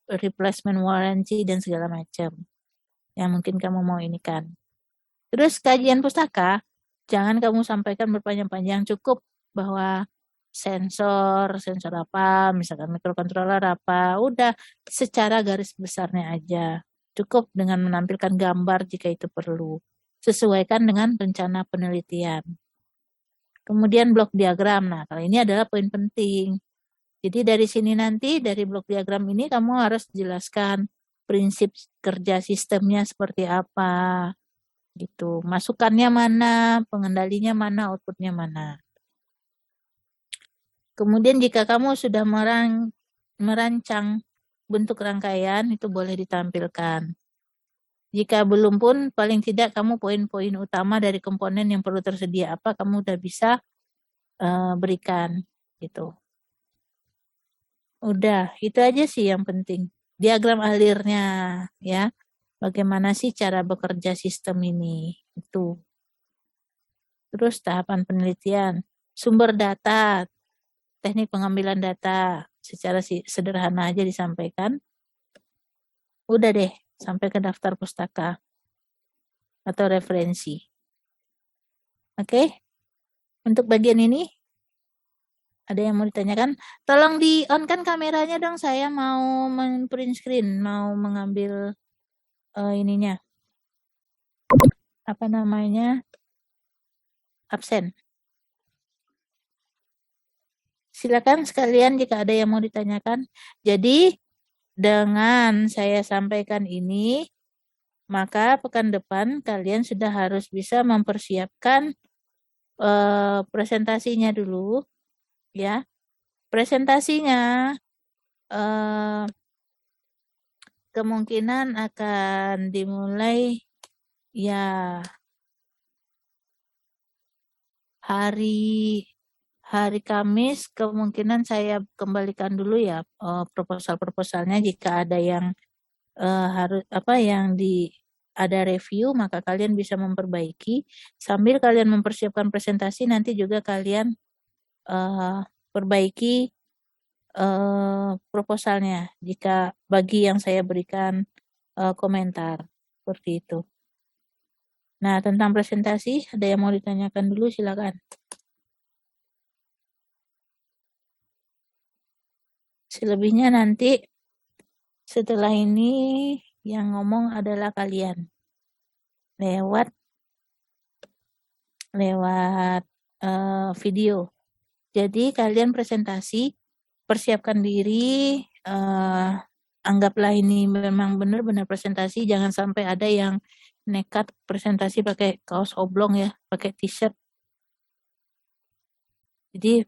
[SPEAKER 1] replacement warranty dan segala macam yang mungkin kamu mau ini kan. Terus kajian pustaka, jangan kamu sampaikan berpanjang-panjang, cukup bahwa sensor apa, misalkan microcontroller apa, udah secara garis besarnya aja. Cukup dengan menampilkan gambar jika itu perlu. Sesuaikan dengan rencana penelitian. Kemudian blok diagram. Nah, kalau ini adalah poin penting. Jadi dari sini nanti, dari blok diagram ini kamu harus jelaskan prinsip kerja sistemnya seperti apa, gitu. Masukannya mana, pengendalinya mana, outputnya mana. Kemudian jika kamu sudah merancang bentuk rangkaian, itu boleh ditampilkan. Jika belum pun, paling tidak kamu poin-poin utama dari komponen yang perlu tersedia apa, kamu udah bisa berikan, gitu. Udah, itu aja sih yang penting. Diagram alirnya, ya. Bagaimana sih cara bekerja sistem ini? Itu. Terus tahapan penelitian, sumber data, teknik pengambilan data, secara sederhana aja disampaikan. Udah deh, sampai ke daftar pustaka atau referensi. Oke? Untuk bagian ini, ada yang mau ditanyakan? Tolong di-on kan kameranya dong, saya mau print screen, mau mengambil ininya. Apa namanya? Absen. Silakan sekalian jika ada yang mau ditanyakan. Jadi, dengan saya sampaikan ini, maka pekan depan kalian sudah harus bisa mempersiapkan presentasinya dulu, ya. Presentasinya eh, kemungkinan akan dimulai ya hari hari Kamis. Kemungkinan saya kembalikan dulu ya proposal-proposalnya jika ada yang harus yang ada review, maka kalian bisa memperbaiki sambil kalian mempersiapkan presentasi. Nanti juga kalian perbaiki proposalnya jika bagi yang saya berikan komentar seperti itu. Nah, tentang presentasi ada yang mau ditanyakan dulu, silakan. Selebihnya nanti setelah ini yang ngomong adalah kalian lewat video. Jadi kalian presentasi, persiapkan diri, anggaplah ini memang benar-benar presentasi, jangan sampai ada yang nekat presentasi pakai kaos oblong ya, pakai t-shirt. Jadi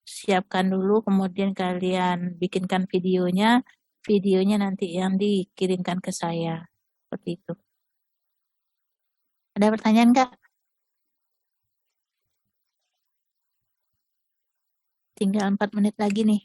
[SPEAKER 1] siapkan dulu, kemudian kalian bikinkan videonya nanti yang dikirimkan ke saya. Seperti itu. Ada pertanyaan, Kak? Tinggal 4 menit lagi nih.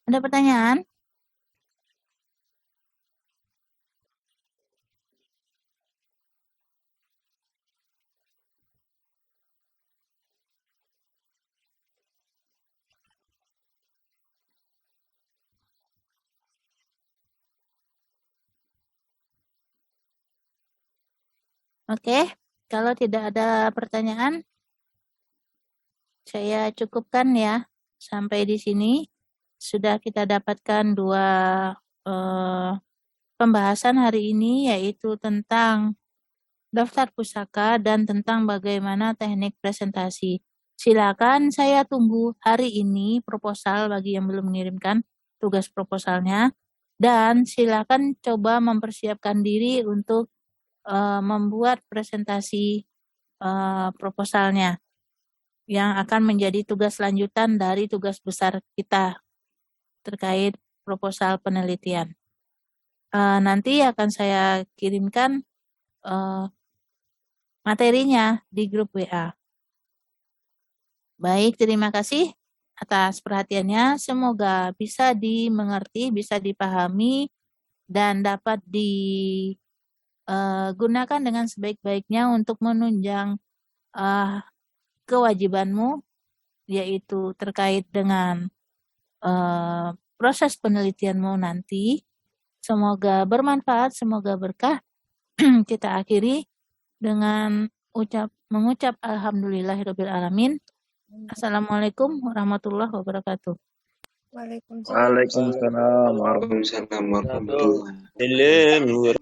[SPEAKER 1] Ada pertanyaan? Oke, kalau tidak ada pertanyaan, saya cukupkan ya. Sampai di sini sudah kita dapatkan dua pembahasan hari ini, yaitu tentang daftar pusaka dan tentang bagaimana teknik presentasi. Silakan, saya tunggu hari ini proposal bagi yang belum mengirimkan tugas proposalnya. Dan silakan coba mempersiapkan diri untuk membuat presentasi proposalnya yang akan menjadi tugas lanjutan dari tugas besar kita terkait proposal penelitian. Nanti akan saya kirimkan materinya di grup WA. Baik, terima kasih atas perhatiannya. Semoga bisa dimengerti, bisa dipahami, dan dapat digunakan dengan sebaik-baiknya untuk menunjang kewajibanmu, yaitu terkait dengan proses penelitianmu nanti. Semoga bermanfaat, semoga berkah. Kita akhiri dengan mengucap alhamdulillahirabbil alamin. Assalamualaikum warahmatullahi wabarakatuh.
[SPEAKER 3] Waalaikumsalam warahmatullahi wabarakatuh.